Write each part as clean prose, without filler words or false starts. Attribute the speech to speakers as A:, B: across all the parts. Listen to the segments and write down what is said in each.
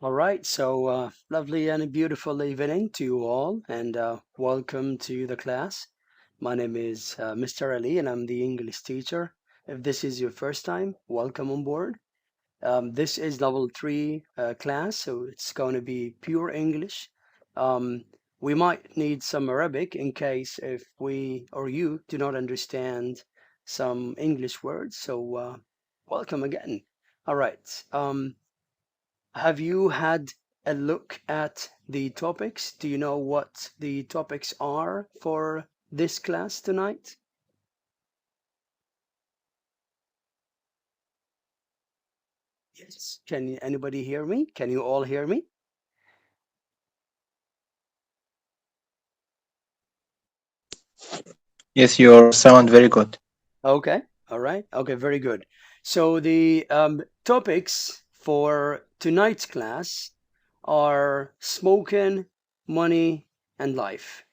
A: All right, so lovely and a beautiful evening to you all, and welcome to the class. My name is Mr. Ali, and I'm the English teacher. If this is your first time, welcome on board. This is level 3 class, so it's going to be pure English. Um, we might need some Arabic in case if we or you do not understand some English words. So, welcome again. All right. Have you had a look at the topics? Do you know what the topics are for this class tonight? Yes. Can anybody hear me? Can you all hear me?
B: Yes, your sound very good.
A: Okay. All right. Okay. Very good. So the topics for tonight's class are smoking, money, and life.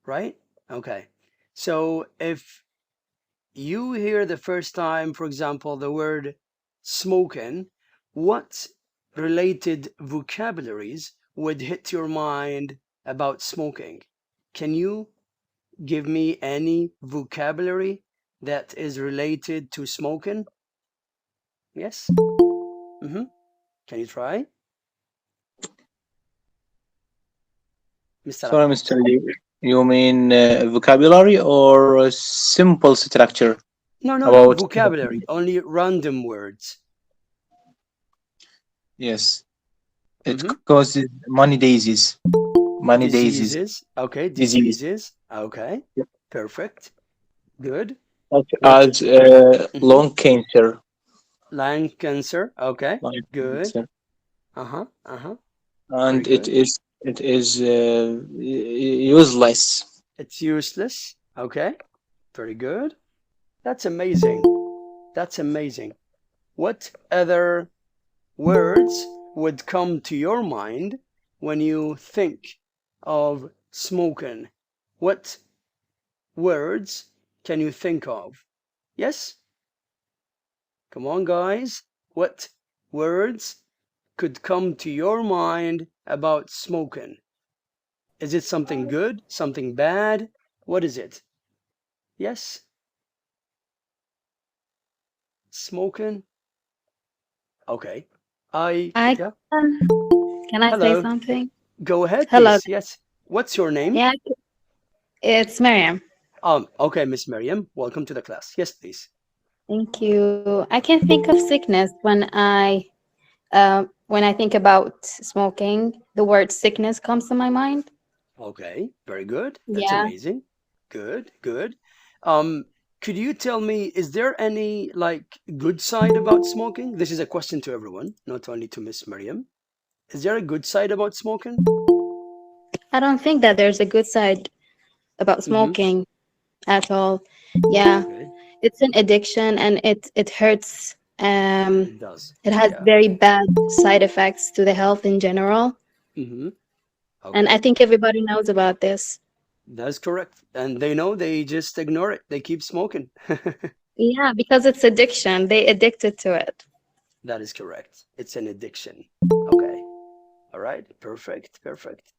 A: Right? Okay. So if you hear the first time, for example, the word smoking, what related vocabularies would hit your mind about smoking? Can you give me any vocabulary that is related to smoking? Yes? Mm-hmm. Can you try? Mr.
B: Sorry, Mr. Lee. You mean vocabulary or simple structure
A: No, no, no.
B: about?
A: Vocabulary. Only random words.
B: Yes, it
A: Mm-hmm.
B: causes money daisies. Money daisies.
A: Diseases. Okay.
B: Disease.
A: Diseases. Okay. Perfect. Good.
B: Such
A: What?
B: as
A: Mm-hmm.
B: lung cancer.
A: Lung cancer. Okay.
B: Lung
A: Good.
B: cancer.
A: Uh-huh. Uh-huh. Very
B: And it
A: good.
B: is it is useless.
A: It's useless. Okay. Very good. That's amazing. That's amazing. What other words would come to your mind when you think of smoking? What words can you think of? Yes? Come on, guys. What words could come to your mind about smoking? Is it something good? Something bad? What is it? Yes? Smoking? Okay.
C: I
A: Yeah.
C: can I say
A: Hello.
C: something?
A: Go ahead,
C: Hello.
A: please. Yes. What's your name?
C: Yeah, it's Miriam.
A: Okay, Miss Miriam. Welcome to the class. Yes, please.
C: Thank you. I can think of sickness when I think about smoking. The word sickness comes to my mind.
A: Okay, very good. That's
C: Yeah.
A: amazing. Good, good. Um, could you tell me, is there any like good side about smoking? This is a question to everyone, not only to Miss Miriam. Is there a good side about smoking?
C: I don't think that there's a good side about
A: Mm-hmm.
C: smoking at all. Yeah.
A: Okay,
C: It's an addiction and it hurts.
A: it does.
C: It has
A: Yeah.
C: very bad side effects to the health in general.
A: Mm-hmm.
C: And I
A: Okay,
C: think everybody knows about this.
A: that's correct. And they know they just ignore it. They keep smoking.
C: Yeah, because it's addiction. They addicted to it.
A: That is correct. It's an addiction. Okay. All right. Perfect. Perfect.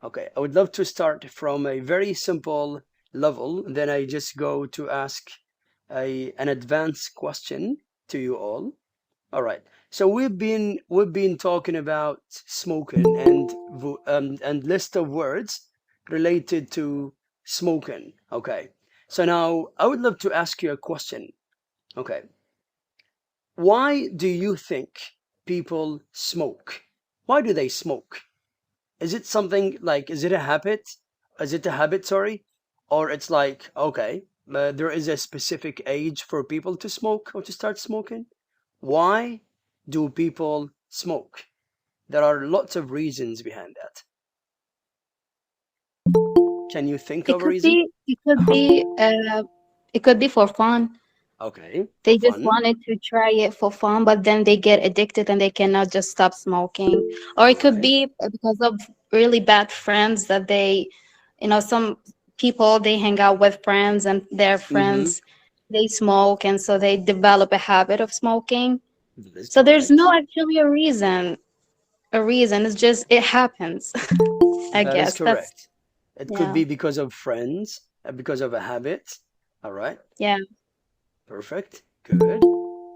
A: Okay. I would love to start from a very simple level. Then I just go to ask an advanced question to you all. All right. So we've been talking about smoking and list of words related to smoking. Okay. So now I would love to ask you a question. Okay. Why do you think people smoke? Why do they smoke? Is it something like, is it a habit? Is it a habit, sorry? Or it's like, okay, there is a specific age for people to smoke or to start smoking? Why do people smoke? There are lots of reasons behind that. Can you think
C: It
A: of a
C: could
A: reason?
C: be, it could
A: Uh-huh.
C: be, it could be for fun.
A: Okay, for
C: They just
A: fun.
C: wanted to try it for fun, but then they get addicted and they cannot just stop smoking. Or it could
A: Okay.
C: be because of really bad friends that some people they hang out with friends and their
A: Mm-hmm.
C: friends they smoke and so they develop a habit of smoking.
A: That is
C: So there's
A: correct.
C: no actually a reason. a reason. It's just it happens. I
A: That is
C: guess that's
A: correct. It could
C: yeah,
A: be because of friends, because of a habit. All right.
C: yeah.
A: Perfect. Good.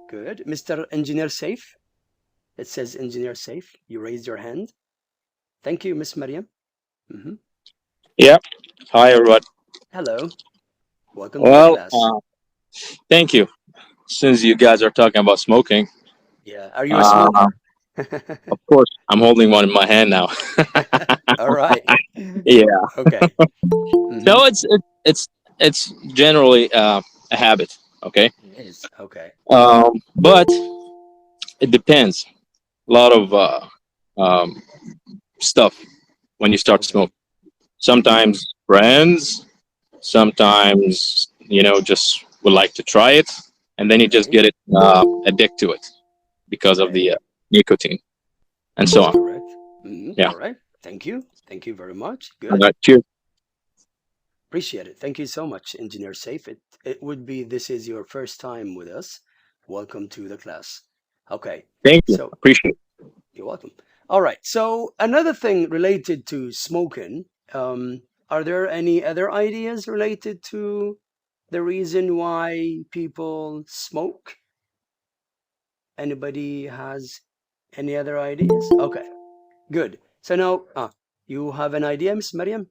A: Good. Mr. Engineer Safe. It says Engineer Safe. You raised your hand. Thank you, Miss Mariam. Hmm.
D: Yeah. Hi, everyone.
A: Hello. Welcome to the
D: Well,
A: class.
D: thank you. Since you guys are talking about smoking,
A: Yeah. Are you a
D: uh,
A: smoker?
D: of course, I'm holding one in my hand now.
A: All right.
D: Yeah.
A: Okay. Hmm.
D: So it's generally a habit. Okay.
A: It is. Okay.
D: But it depends. A lot of um, stuff when you start to
A: Okay.
D: smoke. Sometimes friends. Sometimes just would like to try it, and then you just
A: Okay.
D: get it addicted to it because of
A: Okay.
D: the nicotine and
A: That
D: so
A: is
D: on.
A: correct. Hmm.
D: Yeah.
A: All right. Thank you. Thank you very much.
D: All
A: Good.
D: right. Cheers.
A: Appreciate it. Thank you so much, Engineer Safe. It would be this is your first time with us. Welcome to the class. Okay.
D: Thank you.
A: So
D: Appreciate it.
A: you're welcome. All right. So another thing related to smoking, are there any other ideas related to the reason why people smoke? Anybody has any other ideas? Okay, good. So now, you have an idea, Miss Mariam?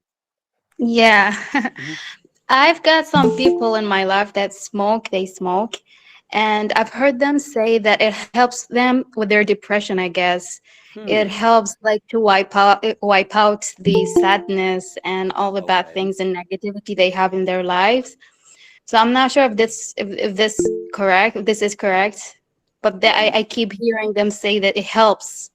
C: Yeah.
A: Hmm.
C: I've got some people in my life that smoke, they smoke, and I've heard them say that it helps them with their depression, I guess. It
A: Hmm.
C: helps like to wipe out the sadness and all the bad
A: Okay.
C: things and negativity they have in their lives. So I'm not sure if this correct, if this is correct, but
A: Hmm.
C: I keep hearing them say that it helps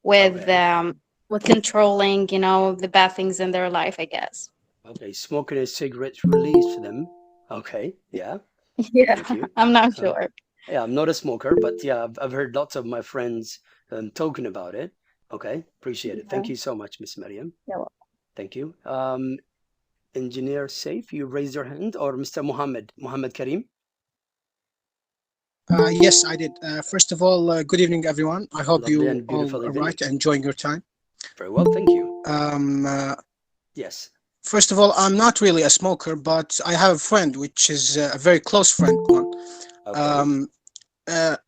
A: Okay.
C: with controlling, the bad things in their life, I guess.
A: Okay. Smoking a cigarette release them. Okay. Yeah.
C: Yeah,
A: Thank you.
C: I'm not
A: Uh,
C: sure.
A: yeah, I'm not a smoker, but yeah, I've heard lots of my friends talking about it. Okay. Appreciate it. Thank
C: Yeah.
A: you so much, Miss Mariam.
C: Yeah.
A: Thank you. Engineer Safe, you raised your hand, or Mr. Muhammad Karim?
E: Yes, I did. First of all, good evening, everyone. I hope
A: Lovely
E: you
A: and
E: all
A: beautiful
E: are
A: evening.
E: right and enjoying your time.
A: Very well, thank you.
E: Um, uh,
A: Yes.
E: First of all, I'm not really a smoker, but I have a friend, which is a very close friend one.
A: Okay.
E: Um,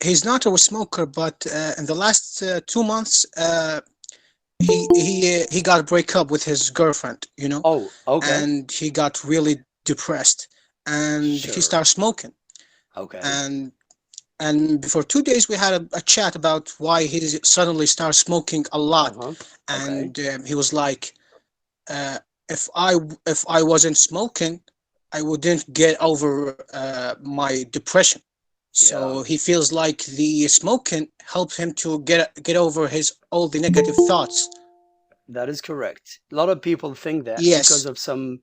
E: he's not a smoker, but in the last 2 months, he got a breakup with his girlfriend,
A: Oh, okay.
E: and he got really depressed, and he
A: Sure.
E: started smoking,
A: Okay.
E: and and before 2 days we had a chat about why he suddenly started smoking a lot,
A: Uh-huh. Okay.
E: and he was like, uh, if I wasn't smoking, I wouldn't get over my depression.
A: Yeah,
E: So he feels like the smoking helps him to get over his all the negative thoughts.
A: that is correct. A lot of people think that because
E: Yes,
A: of some,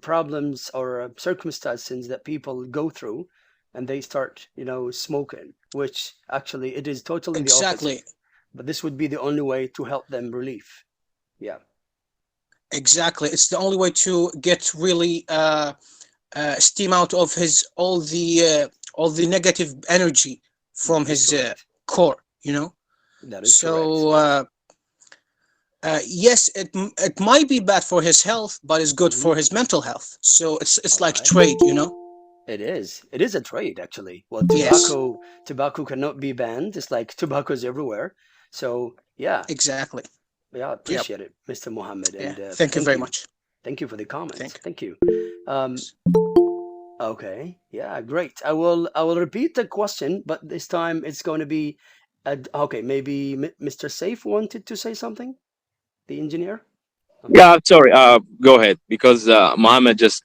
A: problems or circumstances that people go through, and they start, smoking, which actually it is totally the opposite.
E: exactly,
A: But this would be the only way to help them relief. Yeah,
E: exactly. It's the only way to get really steam out of his all the negative energy from
A: that is
E: his
A: correct.
E: core, you know.
A: That is correct.
E: So yes, it might be bad for his health, but it's good
A: Hmm.
E: for his mental health. So it's
A: All
E: like
A: right.
E: trade, you know.
A: It is. It is a trade, actually. Well,
E: Yes,
A: tobacco cannot be banned. It's like tobacco is everywhere. So yeah,
E: exactly.
A: yeah, I
E: Yep.
A: appreciate it, Mr. Mohammed,
E: Yeah.
A: and
E: Thank you
A: thank
E: very
A: you,
E: much.
A: thank you for the comments.
E: Thank
A: Thank you. Um, okay, yeah, great. I will repeat the question, but this time it's going to be, okay. Maybe Mr. Safe wanted to say something. The engineer. Um,
D: Yeah. Sorry. Go ahead because Mohammed just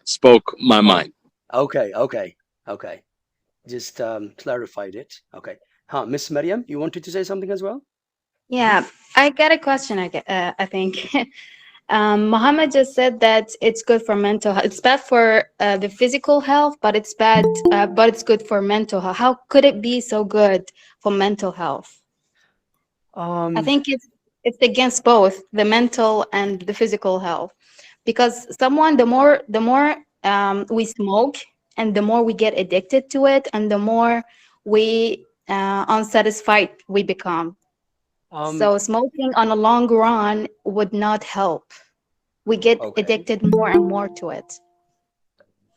D: spoke my
A: oh,
D: mind.
A: okay, okay, okay. Just clarified it. Okay. Huh, Miss Mariam, you wanted to say something as well? Hmm.
C: Yeah, I got a question. I think. Mohammed just said that it's good for mental health. It's bad for the physical health, but but it's good for mental health. How could it be so good for mental health? I
A: Um,
C: think it's against both the mental and the physical health, because the more we smoke and the more we get addicted to it, and the more we unsatisfied we become. So smoking on a long run would not help. We get
A: Okay.
C: addicted more and more to it.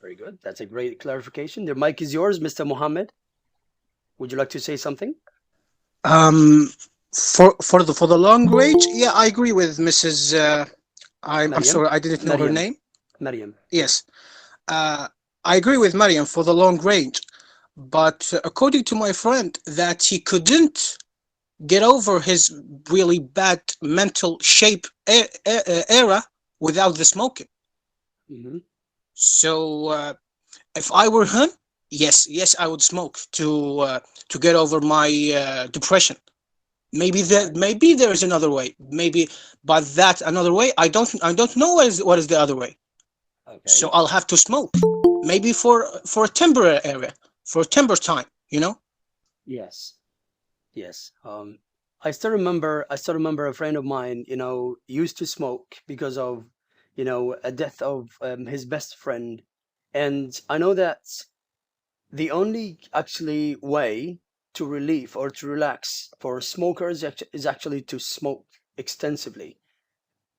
A: Very good. That's a great clarification. The mic is yours, Mr. Mohammed. Would you like to say something?
E: Um, for the long range, yeah, I agree with Mrs. I'm
A: Maryam?
E: sorry, I didn't know her
A: Maryam.
E: name.
A: Maryam.
E: Yes, I agree with Mariam for the long range, but according to my friend, that he couldn't get over his really bad mental shape era without the smoking.
A: Hmm.
E: So if I were him, yes, I would smoke to get over my depression. Maybe there is another way. Maybe, but that another way, I don't know what is the other way.
A: Okay.
E: So I'll have to smoke. Maybe for a temporary area, for a temporary time, you know?
A: Yes. Yes. I still remember a friend of mine, used to smoke because of, a death of his best friend. And I know that the only actually way to relieve or to relax for smokers is actually to smoke extensively.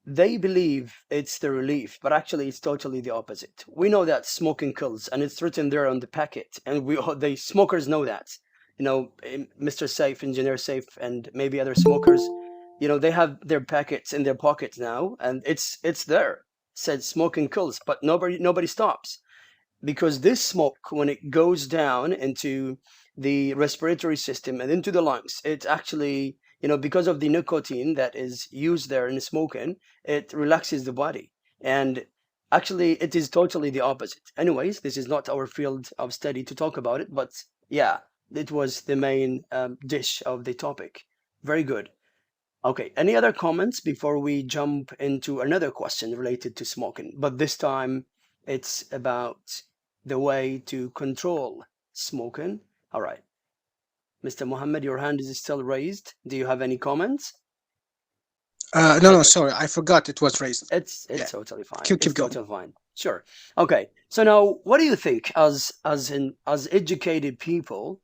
A: They believe it's the relief, but actually it's totally the opposite. We know that smoking kills, and it's written there on the packet, and the smokers know that. Mr. Safe, Engineer Safe, and maybe other smokers, they have their packets in their pockets now, and it's there. Said smoking kills, but nobody stops, because this smoke, when it goes down into the respiratory system and into the lungs, it actually, because of the nicotine that is used there in smoking, it relaxes the body. And actually, it is totally the opposite. Anyways, this is not our field of study to talk about it, but yeah, it was the main dish of the topic. Very good. Okay, any other comments before we jump into another question related to smoking? But this time it's about the way to control smoking. All right. Mr. Mohammed, your hand is still raised. Do you have any comments?
E: No,
A: Okay.
E: sorry, I forgot it was raised.
A: It's
E: Yeah.
A: totally fine.
E: Keep
A: It's
E: going.
A: totally fine. Sure. Okay. So now, what do you think, as educated people,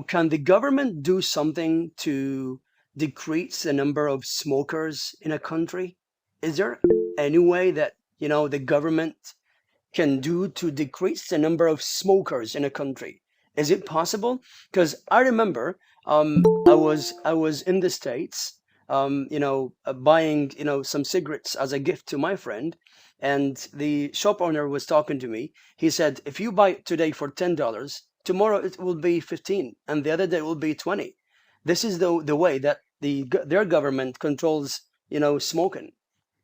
A: can the government do something to decrease the number of smokers in a country? Is there any way that, the government can do to decrease the number of smokers in a country? Is it possible? Because I remember I was in the States, buying, some cigarettes as a gift to my friend, and the shop owner was talking to me. He said, if you buy it today for $10, tomorrow it will be 15, and the other day it will be 20. This is the way that their government controls, smoking.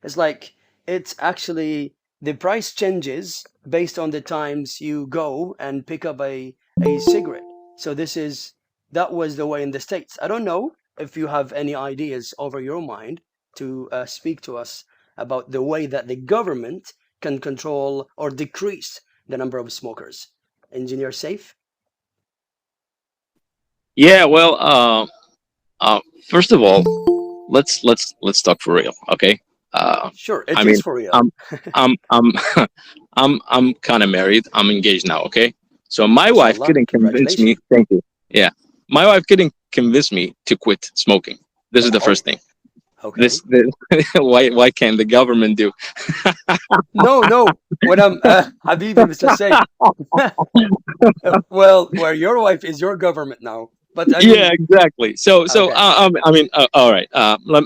A: It's like, it's actually, the price changes based on the times you go and pick up a cigarette. So that was the way in the States. I don't know if you have any ideas over your mind to speak to us about the way that the government can control or decrease the number of smokers. Engineer Safe?
D: Yeah, well, first of all, let's talk for real, okay?
A: Sure,
D: I
A: it is
D: mean,
A: for real.
D: I'm I'm kind of married. I'm engaged now, okay? So my wife
A: Inshallah,
D: couldn't convince me.
A: congratulations.
D: Thank you. Yeah, my wife couldn't convince me to quit smoking. This is the
A: Oh,
D: first thing.
A: okay.
D: Why can't the government do?
A: No. When I'm Habibi, Mr. Safe. Well, where your wife is your government now. But I
D: Yeah,
A: mean,
D: exactly. So
A: okay.
D: I mean, all right.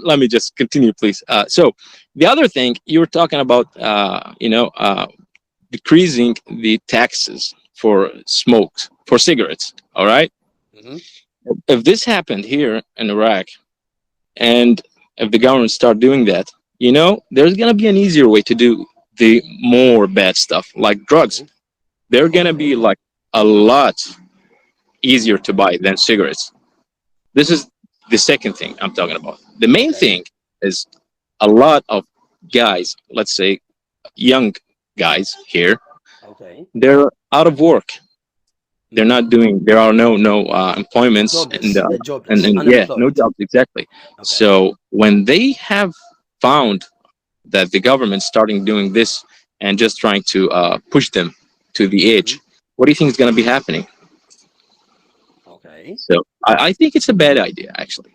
D: Let me just continue, please. So the other thing you were talking about, decreasing the taxes for smokes for cigarettes. All right.
A: Hmm.
D: If this happened here in Iraq, and if the government start doing that, there's gonna be an easier way to do the more bad stuff like drugs.
A: Hmm.
D: They're gonna
A: Okay.
D: be like a lot easier to buy than cigarettes. This is the second thing I'm talking about. The main
A: Okay.
D: thing is a lot of guys, let's say young guys here,
A: Okay.
D: they're out of work. They're
A: Hmm.
D: not doing. There are no employments, and
A: Jobless. Jobless.
D: yeah, no
A: Unemployed.
D: jobs exactly.
A: Okay.
D: So when they have found that the government's starting doing this and just trying to push them to the
A: Hmm.
D: edge, what do you think is going to be happening?
A: Okay.
D: So I think it's a bad idea, actually.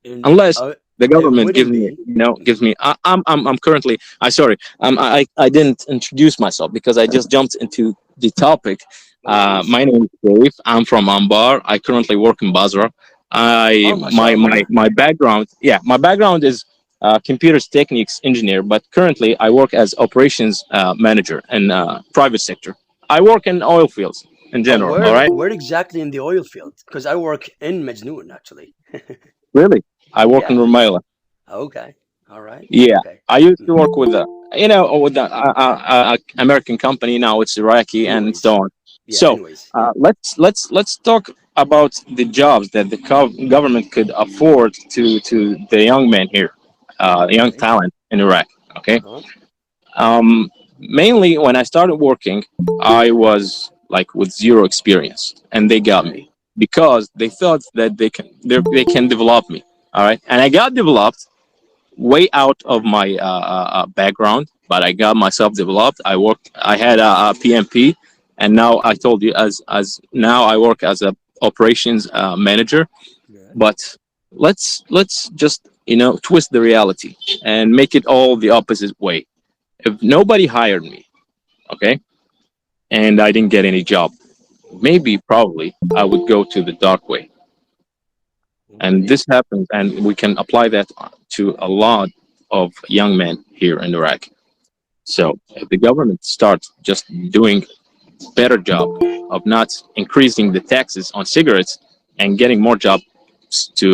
D: unless the
A: it
D: government gives
A: wouldn't
D: me,
A: be.
D: gives me. I'm currently. I didn't introduce myself because I just jumped into the topic.
A: No worries.
D: My name is Dave. I'm from Ambar. I currently work in Basra.
A: Oh, mashallah.
D: My background, yeah, my background is computers techniques engineer, but currently I work as operations manager in private sector. I work in oil fields in
A: Oh,
D: general. All right,
A: where exactly in the oil field? Because I work in Majnoon, actually.
D: really, I work in
A: Yeah.
D: Rumaila.
A: Okay. All right.
D: Yeah,
A: Okay.
D: I used to
A: Mhm.
D: work with with the American company. Now it's Iraqi and so
A: Anyways.
D: on.
A: Yeah,
D: So
A: anyways.
D: let's talk about the jobs that the government could afford to the young men here, young
A: Okay.
D: talent in Iraq. Okay.
A: Uh-huh.
D: Mainly when I started working, I was like with zero experience, and they got me
A: Okay.
D: because they thought that they can develop me. All right, and I got developed way out of my background, but I got myself developed. I worked. I had a PMP, and now I told you as now I work as a operations manager.
A: Good.
D: But let's just twist the reality and make it all the opposite way. If nobody hired me, okay, and I didn't get any job, maybe probably I would go to the dark way. And
A: Okay.
D: this happens, and we can apply that to a lot of young men here in Iraq. So if the government starts just doing better job of not increasing the taxes on cigarettes and getting more jobs to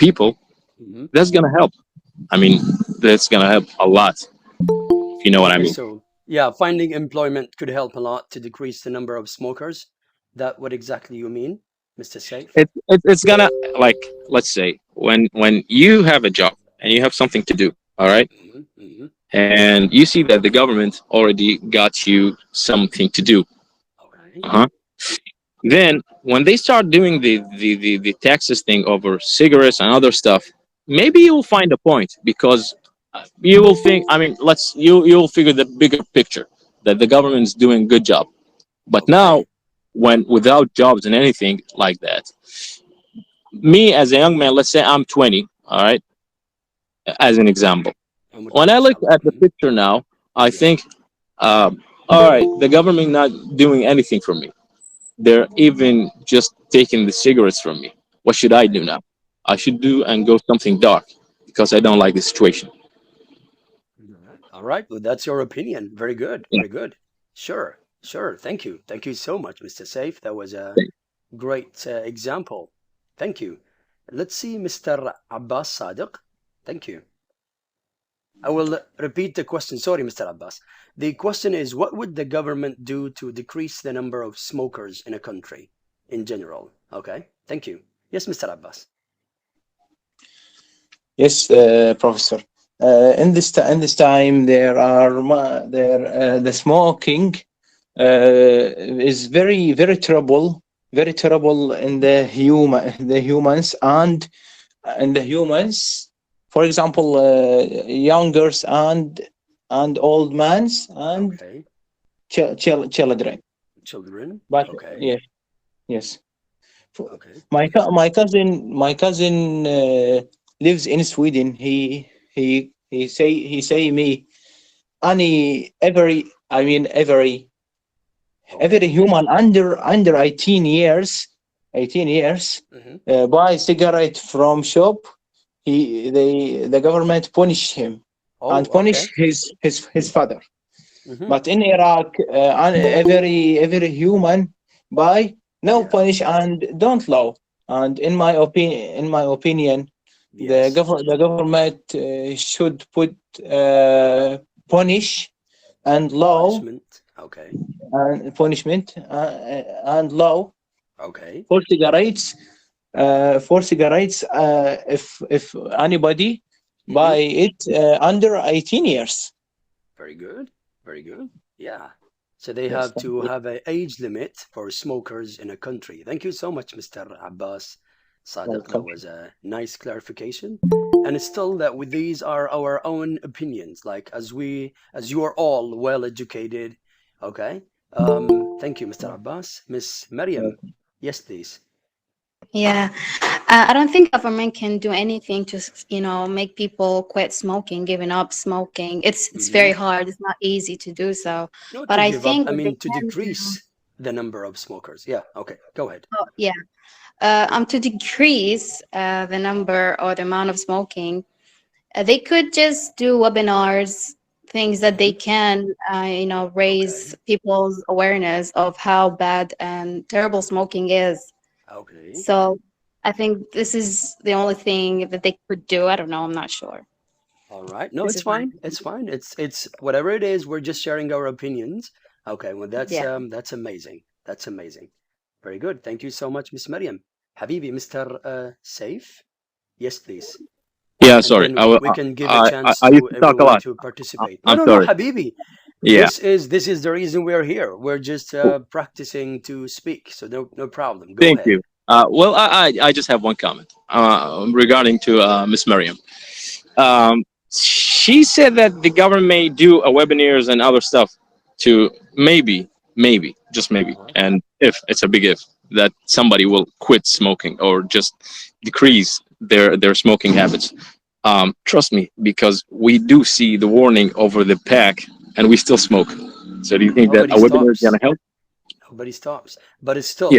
D: people,
A: Hmm.
D: that's gonna help. I mean, that's gonna help a lot. If you know what I
A: Okay.
D: mean.
A: So, yeah, finding employment could help a lot to decrease the number of smokers. That what exactly you mean, Mr. Safe?
D: It's gonna, like, let's say when you have a job and you have something to do, all right,
A: Hmm. Hmm.
D: and you see that the government already got you something to do.
A: Okay.
D: Uh-huh. Then when they start doing the taxes thing over cigarettes and other stuff, maybe you'll find a point because you will think. I mean, you'll figure the bigger picture that the government is doing a good job. But now,
A: Okay.
D: when without jobs and anything like that, me as a young man, let's say I'm 20, all right, as an example.
A: I'm with you,
D: When I look
A: mashallah.
D: at the
A: Hmm.
D: picture now, I
A: Yeah.
D: think, all right, the government not doing anything for me. They're even just taking the cigarettes from me. What should I do
A: Okay.
D: now? I should do and go something dark because I don't like the situation.
A: All right. Well, that's your opinion. Very good.
D: Yeah.
A: Very good. Sure. Sure. Thank you. Thank you so much, Mr. Safe. That was a great example. Thank you. Let's see, Mr. Abbas Sadiq. Thank you. I will repeat the question. Sorry, Mr. Abbas. The question is, what would the government do to decrease the number of smokers in a country in general? Okay. Thank you. Yes, Mr. Abbas.
B: Yes, Professor. In this time, the smoking is very terrible, very terrible in the humans and the humans. For example, youngers and old mans and
A: Okay.
B: children.
A: Children.
B: But
A: Okay.
B: yes, yes.
A: Okay.
B: My
A: Thank you so much.
B: my cousin lives in Sweden. He say me any every
A: Okay.
B: human under 18 years
A: Hmm.
B: buy cigarette from shop. The government punish him
A: Oh,
B: and punish
A: okay.
B: his father.
A: Hmm.
B: But in Iraq, every human by no
A: Yeah.
B: punish and don't law. And in my opinion,
A: Yes.
B: the government should put punish and law
A: Punishment. Okay.
B: and punishment and law
A: Okay.
B: for cigarettes. For cigarettes, if anybody
A: Hmm.
B: buy it under 18 years.
A: Very good. Very good. Yeah. So they
B: Yes,
A: have
B: thank
A: to
B: you.
A: have an age limit for smokers in a country. Thank you so much, Mr. Abbas Sadiq. That
B: Welcome.
A: was a nice clarification. And it's still that with these are our own opinions, like as you are all well educated. Okay. Thank you, Mr. Abbas. Miss Maryam.
B: Welcome.
A: Yes, please.
C: Yeah, I don't think government can do anything to, make people quit smoking, giving up smoking. It's
A: Hmm.
C: very hard. It's not easy to do so.
A: No,
C: But
A: to
C: I
A: give up,
C: think
A: I
C: what they
A: mean to
C: can do,
A: decrease the number of smokers. Yeah, okay, go ahead.
C: yeah, to decrease the number or the amount of smoking, they could just do webinars, things that they
A: Hmm.
C: can, raise
A: Okay,
C: people's awareness of how bad and terrible smoking is.
A: okay.
C: So I think this is the only thing that they could do. I don't know. I'm not sure.
A: All right. No,
C: This
A: it's
C: is my
A: fine. It's fine. It's whatever it is, we're just sharing our opinions. Okay, well
C: yeah.
A: that's amazing. That's amazing. Very good. Thank you so much, Miss Maryam. Habibi, Mr. Saif. Yes, please.
D: Yeah,
A: And
D: sorry.
A: then we can give a chance
D: I used
A: to
D: to talk a
A: everyone
D: lot.
A: to participate. No,
D: I'm
A: no, no,
D: sorry.
A: Habibi.
D: Yeah.
A: This is the reason we're here. We're just practicing to speak. So no problem. Go
D: Thank
A: ahead.
D: you. Well, I just have one comment regarding to Miss Miriam. Um, she said that the government may do a webinars and other stuff to maybe, just maybe,
A: Uh-huh.
D: and if it's a big if, that somebody will quit smoking or just decrease their smoking habits. Trust me, because we do see the warning over the pack, and we still smoke. So do you think that
A: Nobody
D: a webinar is
A: stops.
D: gonna help?
A: Nobody stops. But it's
D: Yeah.
A: still,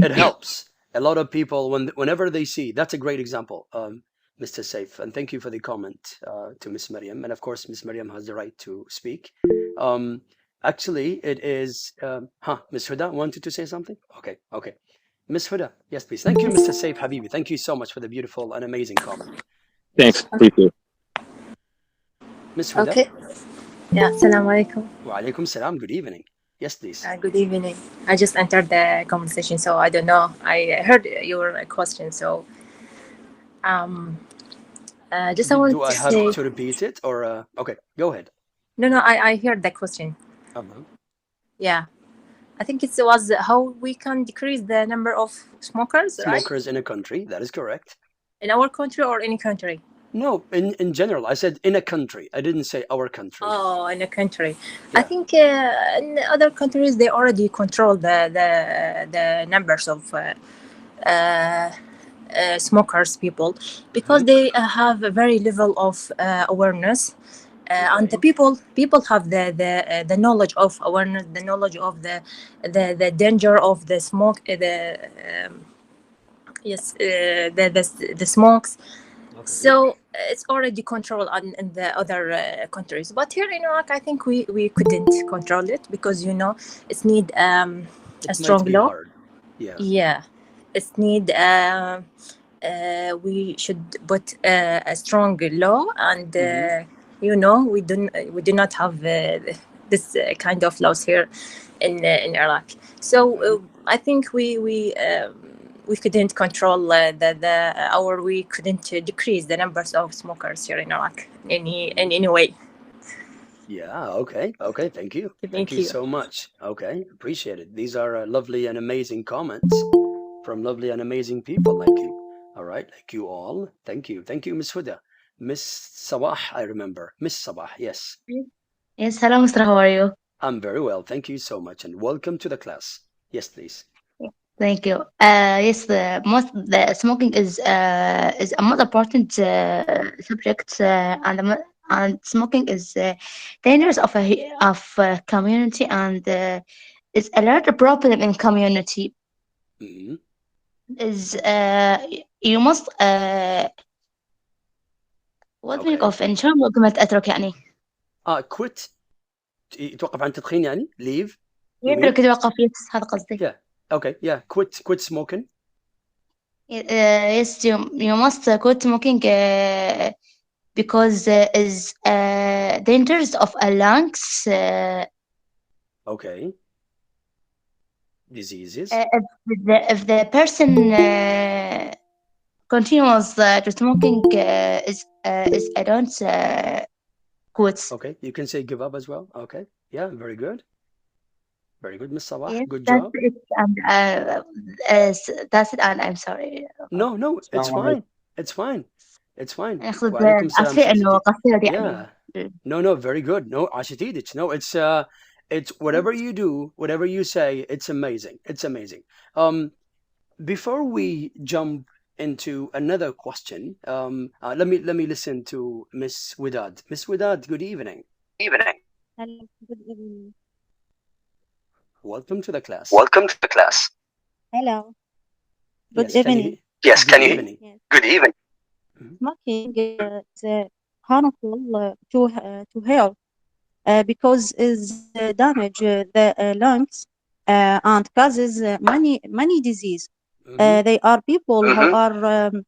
A: it helps. A lot of people, whenever they see, that's a great example, Mr. Saif. And thank you for the comment to Miss Maryam. And of course, Miss Maryam has the right to speak. Um, actually, it is, Miss Huda wanted to say something? Okay, okay. Miss Huda, yes, please. Thank you, Mr. Saif Habibi. Thank you so much for the beautiful and amazing comment.
D: Thanks.
A: Yes.
D: Appreciate it.
A: Miss Huda,
F: Okay. Yeah. Assalamu alaikum.
A: wa alaikum salam. Good evening. Yes, please.
F: Good evening. I just entered the conversation, so I don't know. I heard your question, so um, just I wanted
A: Do
F: to
A: I have
F: say
A: to repeat it or okay, go ahead.
F: no. I heard the question.
A: Uh-huh.
F: Yeah, I think it was how we can decrease the number of smokers, right?
A: Smokers in a country, that is correct.
F: In our country or any country?
A: No, in general. I said in a country. I didn't say our country.
F: Oh, in a country.
A: Yeah.
F: I think in other countries they already control the numbers of smokers people because they have a very level of awareness and the people have the knowledge of awareness, the knowledge of the danger of the smoke, the smokes.
A: Okay.
F: So it's already controlled in the other countries, but here in Iraq I think we couldn't control it because it's need a
A: It
F: strong
A: might be
F: law.
A: hard. Yeah.
F: Yeah, it's need we should put a strong law, and we do not have this kind of laws here in Iraq. So I think we couldn't control we couldn't decrease the numbers of smokers here in Iraq in any way.
A: Yeah, okay. Okay, thank you. Thank
F: Thank
A: you
F: you.
A: so much. Okay, appreciate it. These are lovely and amazing comments from lovely and amazing people like you. All right, like you all. Thank you. Thank you, Miss Huda. Miss Sabah, I remember. Miss Sabah, yes.
G: Yes, hello, Mr. How are you?
A: I'm very well. Thank you so much and welcome to the class. Yes, please.
G: Thank you. Yes, the smoking is a most important subject, and smoking is dangerous of a community, and it's a large problem in community.
A: Mhm.
G: Is you must what meaning
A: Okay.
G: of إن شاء الله قمت أترك يعني
A: quit. توقف عن التدخين يعني leave. You
G: يترك
A: mean?
G: يتوقف yes هذا قصدي.
A: Yeah. Okay. Yeah. Quit smoking.
G: Yes, you must quit smoking because is dangers of a lungs
A: Okay. Diseases.
G: if the person continues to smoking is I don't quits.
A: Okay. You can say give up as well. Okay. Yeah. Very good. Very good, Miss Sabah.
G: Yes,
A: Good
G: that's
A: job.
G: it. And that's it. And I'm sorry.
A: No, it's fine. It's fine. It's fine.
G: ناخذ
A: وعليكم السلام
G: عفوا إنه
A: شخصيتي.
G: قصير يعني.
A: Yeah. No, very good. No, عاشت ايدك. No, it's whatever you do, whatever you say, it's amazing. It's amazing. before we jump into another question, let me listen to Miss Widad. Miss Widad, good evening.
H: Evening.
I: Hello, good evening.
A: Welcome to the class.
H: Welcome to the class.
I: Hello, good
A: Yes, can you
I: evening.
H: Yes,
A: good
H: can you?
A: evening.
I: Yes.
H: Good evening.
I: Smoking is harmful to health because it damage the lungs and causes many disease.
A: Mhm.
I: They are people who
H: Mhm.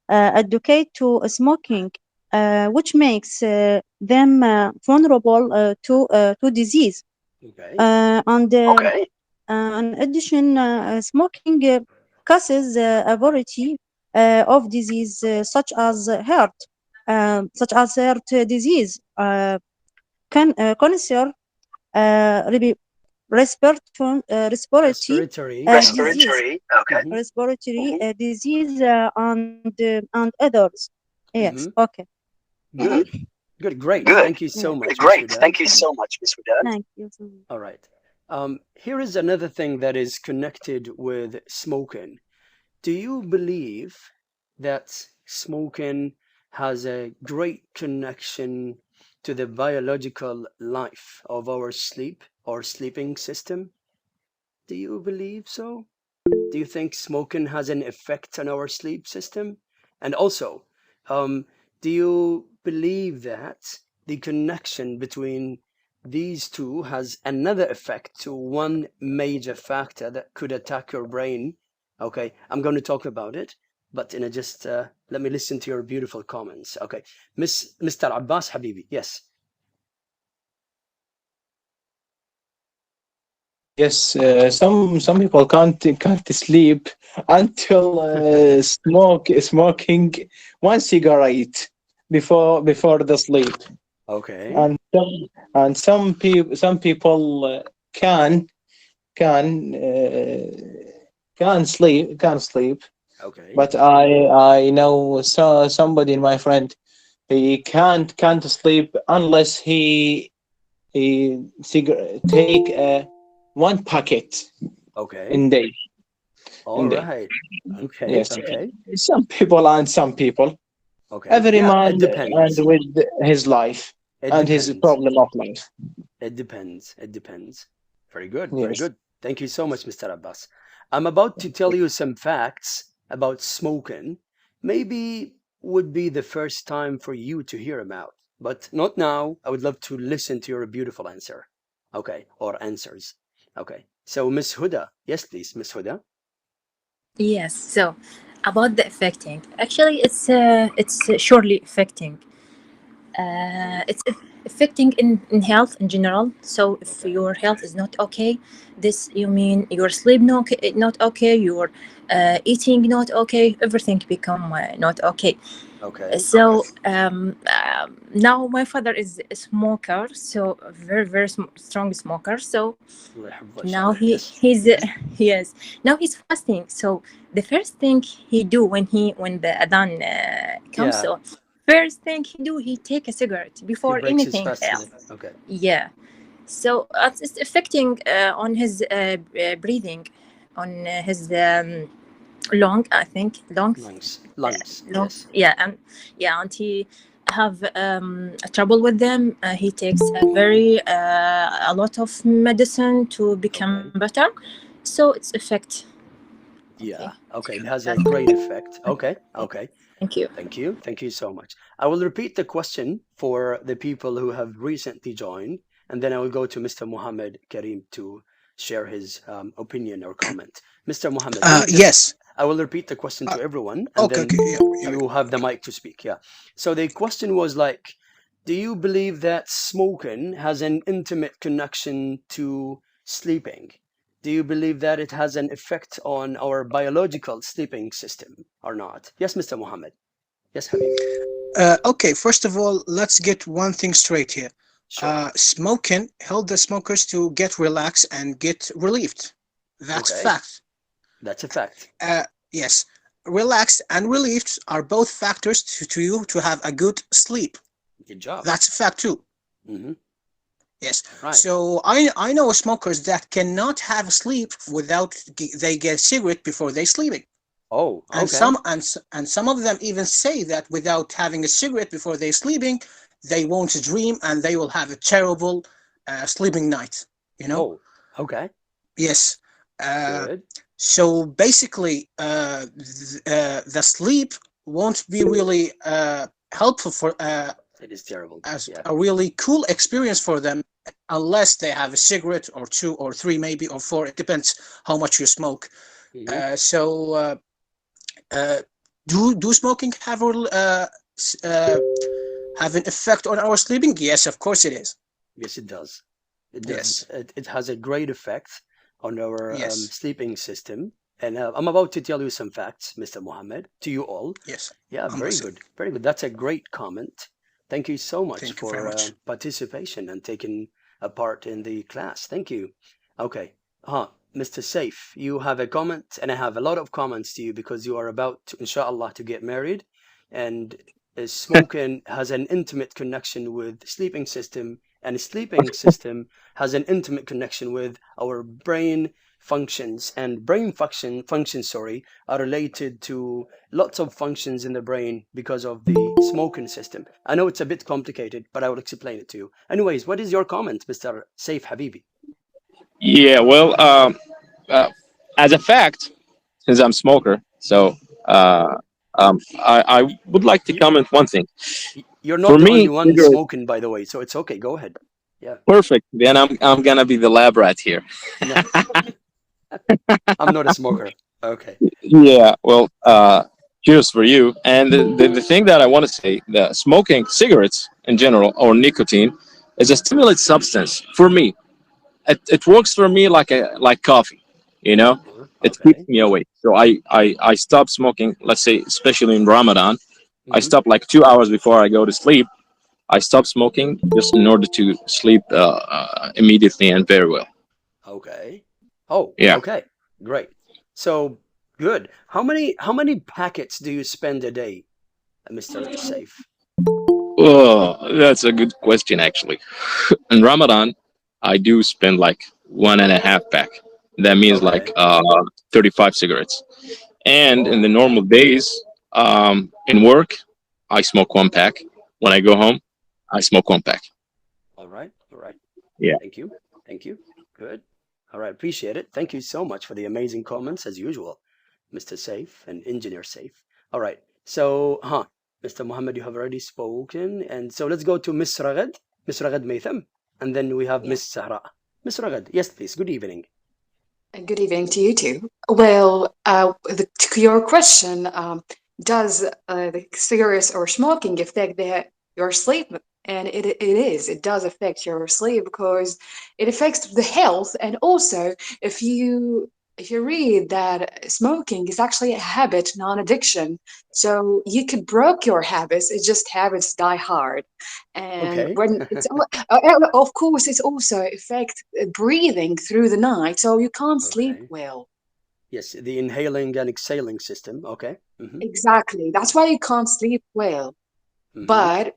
I: are educated to smoking, which makes them vulnerable to disease.
A: Okay.
I: And
H: Okay.
I: in addition, smoking causes a variety of disease such as heart disease, cancer, respiratory
A: Respiratory. Okay.
I: disease,
H: Respiratory. Okay.
A: Mhm.
I: respiratory disease, and others. Yes.
A: Mhm.
I: Okay.
A: Good. Good. Great.
H: Good.
A: Thank you so
I: Yes.
A: much, Miss
H: Great.
A: Widad.
H: Thank you so much, Miss Widad.
I: Thank you so much.
A: All right. Here is another thing that is connected with smoking. Do you believe that smoking has a great connection to the biological life of our sleep or sleeping system? Do you believe so? Do you think smoking has an effect on our sleep system? And also, do you believe that the connection between these two has another effect to one major factor that could attack your brain? Okay, I'm going to talk about it, but in a just let me listen to your beautiful comments. Okay, Mr. Abbas Habibi, yes.
B: Yes, some people can't sleep until smoking one cigarette before the sleep,
A: Okay,
B: and some people can can sleep,
A: okay,
B: but I know somebody in my friend, he can't sleep unless he take one packet
A: okay.
B: in day
A: All
B: in day.
A: right. Okay,
B: Yes,
A: okay,
B: some people and some people,
A: okay.
B: every
A: Yeah,
B: man
A: it
B: and
A: depends.
B: with his life
A: It
B: and his
A: depends.
B: problem of life.
A: It depends. It depends. Very good. Very
B: Yes.
A: good. Thank you so much, Mr. Abbas. I'm about to tell you some facts about smoking. Maybe would be the first time for you to hear about, but not now. I would love to listen to your beautiful answer. Okay, or answers. Okay. So, Miss Huda. Yes, please, Miss Huda.
F: Yes. So about the affecting, actually, it's surely affecting. It's affecting in health in general. So if
A: Okay.
F: your health is not okay, this you mean your sleep not okay, your eating not okay, everything become not okay.
A: Okay.
F: So now my father is a smoker, so a very strong smoker. So
A: Allah يحفظه إن شاء
F: now
A: الله. Yes.
F: he's yes, now he's fasting. So the first thing he do when the adhan comes,
A: Yeah.
F: so first thing he do, he take a cigarette
A: He
F: before
A: breaks his
F: anything
A: fast today.
F: else.
A: Okay.
F: Yeah. So it's affecting on his breathing, on his lung, I think lungs.
A: Lungs. Lungs.
F: Lungs.
A: Yes.
F: Yeah, and he have trouble with them. He takes a lot of medicine to become
A: Okay.
F: better. So it's effect.
A: Yeah.
F: Okay,
A: Okay. It has a
F: that's
A: great effect. Okay. Okay.
F: thank you.
A: Thank you. Thank you so much. I will repeat the question for the people who have recently joined, and then I will go to Mr. Mohammed Karim to share his opinion or comment. Mr. Mohammed, let me just,
E: Yes.
A: I will repeat the question to everyone, and
E: Okay.
A: then
E: Okay. Yeah.
A: you have the mic to speak. Yeah. So the question was like, do you believe that smoking has an intimate connection to sleeping? Do you believe that it has an effect on our biological sleeping system or not? Yes, Mr. Mohammed. Yes, Habibi.
E: Okay. First of all, let's get one thing straight here.
A: Sure.
E: Smoking help the smokers to get relaxed and get relieved. That's
A: Okay.
E: fact.
A: That's a fact.
E: Yes. Relaxed and relieved are both factors to you to have a good sleep.
A: Good job.
E: That's a fact too.
A: Hmm.
E: Yes.
A: Right.
E: So I know smokers that cannot have sleep without they get cigarette before they sleeping.
A: Oh,
E: And
A: okay.
E: some of them even say that without having a cigarette before they sleeping, they won't dream and they will have a terrible sleeping night. You know?
A: Oh, okay.
E: Yes. Uh,
A: Good.
E: so basically, the sleep won't be really helpful for
A: It is terrible.
E: as
A: Yeah.
E: a really cool experience for them unless they have a cigarette or two or three maybe or four. It depends how much you smoke.
A: Hmm.
E: So do smoking have an effect on our sleeping? Yes, of course it is.
A: Yes, it does. It does.
E: Yes,
A: It has a great effect on our
E: yes,
A: sleeping system. And I'm about to tell you some facts, Mr. Mohammed, to you all.
E: yes.
A: Yeah,
E: I'm
A: very
E: listening.
A: good. Very good. That's a great comment. Thank you so much
E: Thank you very
A: for
E: much.
A: participation and taking a part in the class. Thank you. Okay. Mr. Saif, you have a comment, and I have a lot of comments to you because you are about to, inshallah, to get married. And smoking has an intimate connection with sleeping system, and sleeping system has an intimate connection with our brain functions, and brain functions, sorry, are related to lots of functions in the brain because of the smoking system. I know it's a bit complicated, but I will explain it to you. Anyways, what is your comment, Mr. Saif Habibi?
D: Yeah, well, as a fact, since I'm smoker, so uh, I would like to
A: You,
D: comment one thing.
A: you're
D: For
A: not the only
D: me,
A: one
D: cigarette,
A: smoking, by the way, so it's okay. Go ahead. Yeah.
D: perfect. Then I'm gonna be the lab rat here.
A: No, I'm not a smoker. Okay.
D: Yeah, well, cheers for you. And the thing that I want to say, the smoking cigarettes in general or nicotine is a stimulant substance for me. It works for me like coffee, you know. It keeps
A: Okay.
D: me awake. So I stop smoking. Let's say, especially in Ramadan, I
A: Hmm.
D: stop like 2 hours before I go to sleep. I stop smoking just in order to sleep immediately and very well.
A: Okay. Oh,
D: Yeah.
A: okay. Great. So good. How many packets do you spend a day, Mr. Saif?
D: Oh, that's a good question, actually. In Ramadan, I do spend like 1.5 pack. That means like
A: Okay.
D: 35 cigarettes. And in
A: Oh,
D: the normal days, in work, I smoke 1 pack. When I go home, I smoke 1 pack.
A: all right. All right.
D: Yeah.
A: Thank you. Thank you. Good. All right. Appreciate it. Thank you so much for the amazing comments as usual, Mr. Saif and Engineer Saif. All right. So, Mr. Mohammed, you have already spoken. And so let's go to Miss Ragad, Miss Ragad Maitham. And then we have
J: Yeah.
A: Miss Sahra. Miss Ragad, yes, please. Good evening.
J: And good evening to you too. Well, to your question, does the cigarettes or smoking affect your sleep? And it is. It does affect your sleep because it affects the health. And also, if you read that smoking is actually a habit, non-addiction. So you could break your habits. It's just habits die hard. And
A: Okay.
J: when of course, it's also affect breathing through the night, so you can't sleep
A: Okay.
J: well.
A: Yes, the inhaling and exhaling system. Okay. Mm-hmm.
J: Exactly. That's why you can't sleep well.
A: Mm-hmm.
J: But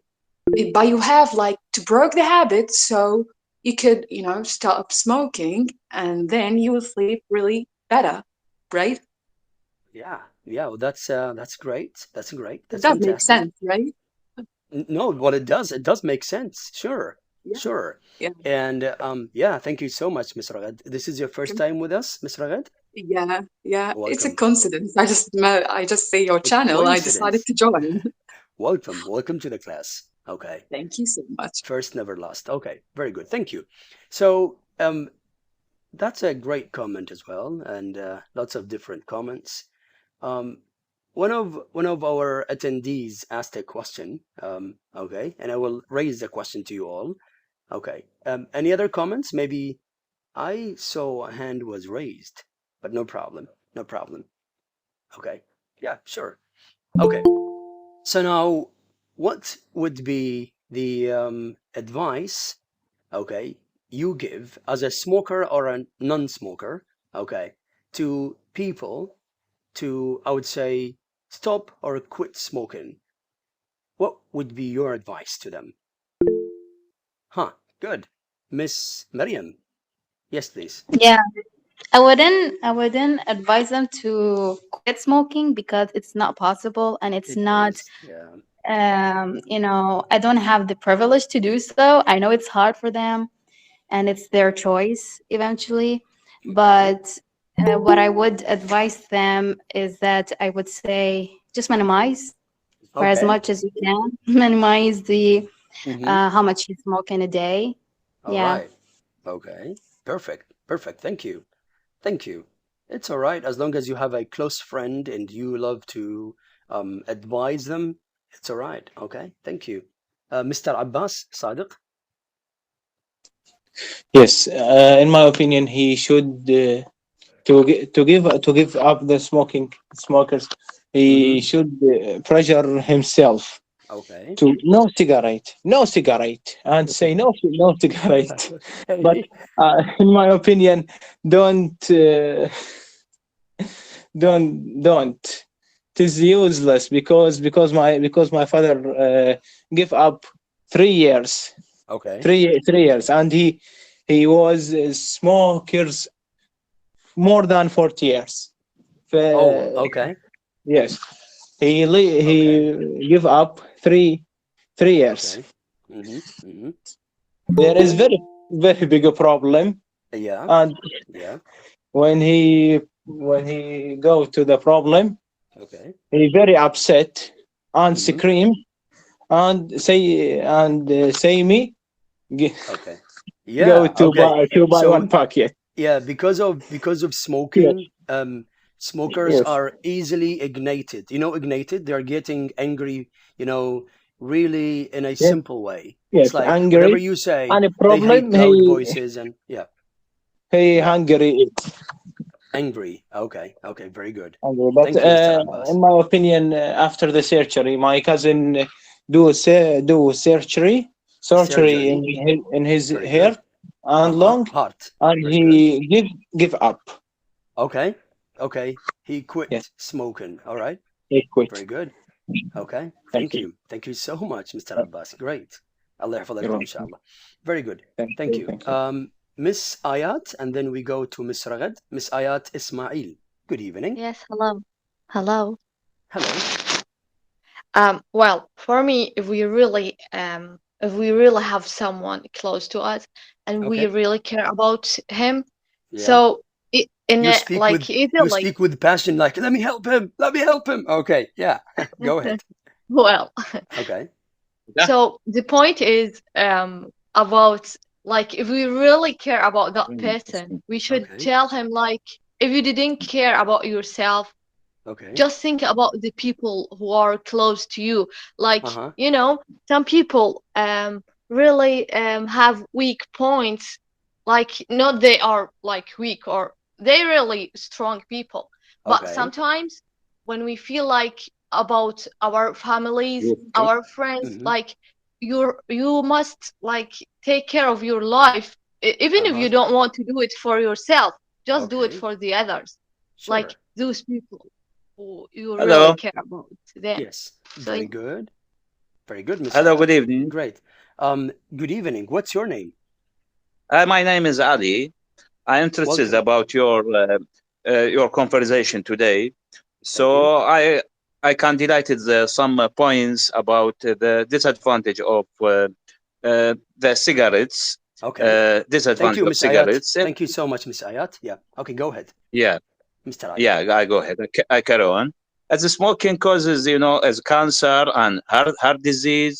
J: you have like to break the habit, so you could, stop smoking, and then you will sleep really better, right?
A: Yeah. Yeah. Well, that's great. That's great.
J: It
A: That's
J: does make
A: fantastic.
J: sense, right?
A: No, what it does make sense. Sure.
J: Yeah.
A: Sure.
J: Yeah.
A: And yeah, thank you so much, Miss Ragad. This is your first time with us, Miss Ragad?
J: Yeah, yeah. It's a
A: Welcome.
J: coincidence. I just see your
A: A
J: channel. I decided
A: coincidence.
J: to join.
A: Welcome. Welcome to the class. Okay.
J: Thank you so much.
A: First never lost. Okay. Very good. Thank you. So, that's a great comment as well, and lots of different comments. Um, one of our attendees asked a question. Okay, and I will raise the question to you all. Okay. Any other comments? Maybe I saw a hand was raised, but no problem. No problem. Okay. Yeah, sure. Okay. So now, what would be the advice, okay, you give as a smoker or a non-smoker, okay, to people to, I would say, stop or quit smoking? What would be your advice to them? Good. Miss Maryam. Yes, please.
C: Yeah, I wouldn't advise them to quit smoking because it's not possible and it's
A: It
C: not
A: is. Yeah.
C: I don't have the privilege to do so. I know it's hard for them and it's their choice eventually.
A: Okay.
C: But what I would advise them is that I would say just minimize for as
A: Okay.
C: much as you can. Minimize the
A: Mm-hmm.
C: how much you smoke in a day.
A: All
C: Yeah.
A: right. Okay. Perfect. Perfect. Thank you. Thank you. It's all right as long as you have a close friend and you love to advise them. It's all right. Okay. Thank you. Mr. Abbas Sadiq.
B: Yes, in my opinion, he should to give up the smokers. He
A: Mm-hmm.
B: should pressure himself
A: Okay.
B: to no cigarette, and say no cigarette. But
A: Okay.
B: in my opinion, don't don't. It is useless because my father give up 3 years,
A: Okay.
B: 3 years, and he was smokers more than 40 years.
A: Oh,
B: Uh,
A: okay.
B: yes, he
A: Okay.
B: give up 3 years.
A: Okay. Mm-hmm. Mm-hmm.
B: There is very big a problem,
A: Yeah.
B: and
A: Yeah.
B: when he go to the problem,
A: Okay.
B: he very upset and
A: Mm-hmm.
B: scream and say me
A: Okay.
B: go
A: Yeah. Okay.
B: to buy
A: So
B: one packet.
A: yeah, because of
B: Yes,
A: smoking, smokers
B: yes,
A: are easily ignited. You know, ignited. They are getting angry. You know, really in a
B: yes,
A: simple way.
B: yes.
A: It's like whatever
B: Angry
A: you say,
B: and a
A: they hate
B: problem.
A: loud voices and yeah,
B: He
A: yeah,
B: hungry.
A: angry. Okay. Okay. Very good.
B: Angry. But
A: Thank you, Mr. Abbas.
B: in my opinion, after the surgery, my cousin do surgery
A: Surgery.
B: in his
A: Very
B: hair
A: good.
B: and
A: Uh-huh.
B: lung,
A: Heart.
B: and
A: Very good.
B: he give up.
A: Okay. Okay. He
B: Yes,
A: quit smoking. All right.
B: he quit.
A: Very good. Okay.
B: Thank
A: Thank
B: you.
A: you. Thank you so much, Mr. Abbas. Great. Allah
B: You're
A: يحفظكم إن شاء
B: welcome.
A: الله. Very good.
B: Thank
A: Thank
B: you.
A: you.
B: Thank you.
A: Miss Ayat, and then we go to Miss Ragad. Miss Ayat Ismail. Good evening.
K: Yes, hello. Hello.
A: Hello.
K: Well, for me, if we really have someone close to us and we
A: Okay.
K: really care about him,
A: Yeah.
K: so in
A: You
K: a,
A: speak
K: like
A: with
K: easily,
A: passion, like let me help him. Let me help him. Okay. Yeah. Go ahead.
K: well,
A: Okay.
D: Yeah.
K: so the point is about like if we really care about that person, we should
A: Okay.
K: tell him like if you didn't care about yourself,
A: Okay.
K: just think about the people who are close to you. Like,
A: Uh-huh.
K: you know, some people really have weak points. Like, not they are like weak or they really strong people. But
A: Okay.
K: sometimes when we feel like about our families,
D: Yes.
K: our friends,
A: Mm-hmm.
K: like you must like take care of your life, even if
A: Uh-huh.
K: you don't want to do it for yourself, just do it
A: Okay.
K: for the others. Like
A: Sure.
K: those people who you really
D: Hello.
K: care about them.
A: Yes.
K: So
A: Very good. Very good, Miss
D: Hello.
A: Ayat.
D: Good evening.
A: Great. Good evening. What's your name?
D: My name is Ali. I'm interested
A: Welcome.
D: about your conversation today.
A: Thank you.
D: So I candidated some points about the disadvantage of the cigarettes.
A: Okay. Thank
D: Disadvantage
A: you,
D: of
A: Miss Ayat.
D: cigarettes.
A: Thank you so much, Miss Ayat. Yeah. Okay, go ahead,
D: Yeah,
A: Mr. Ali.
D: yeah. I go ahead. I carry on. As the smoking causes, as cancer and heart disease.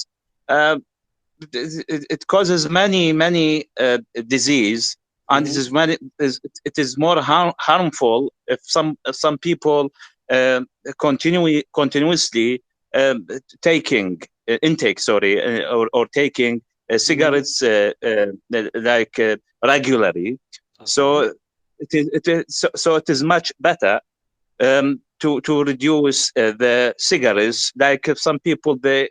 D: It causes many disease, and
A: Mm-hmm.
D: it is more harmful if some people continuously taking intake, sorry, or taking
A: Mm-hmm.
D: cigarettes like regularly.
A: Okay.
D: So it is much better to reduce the cigarettes. Like if some people they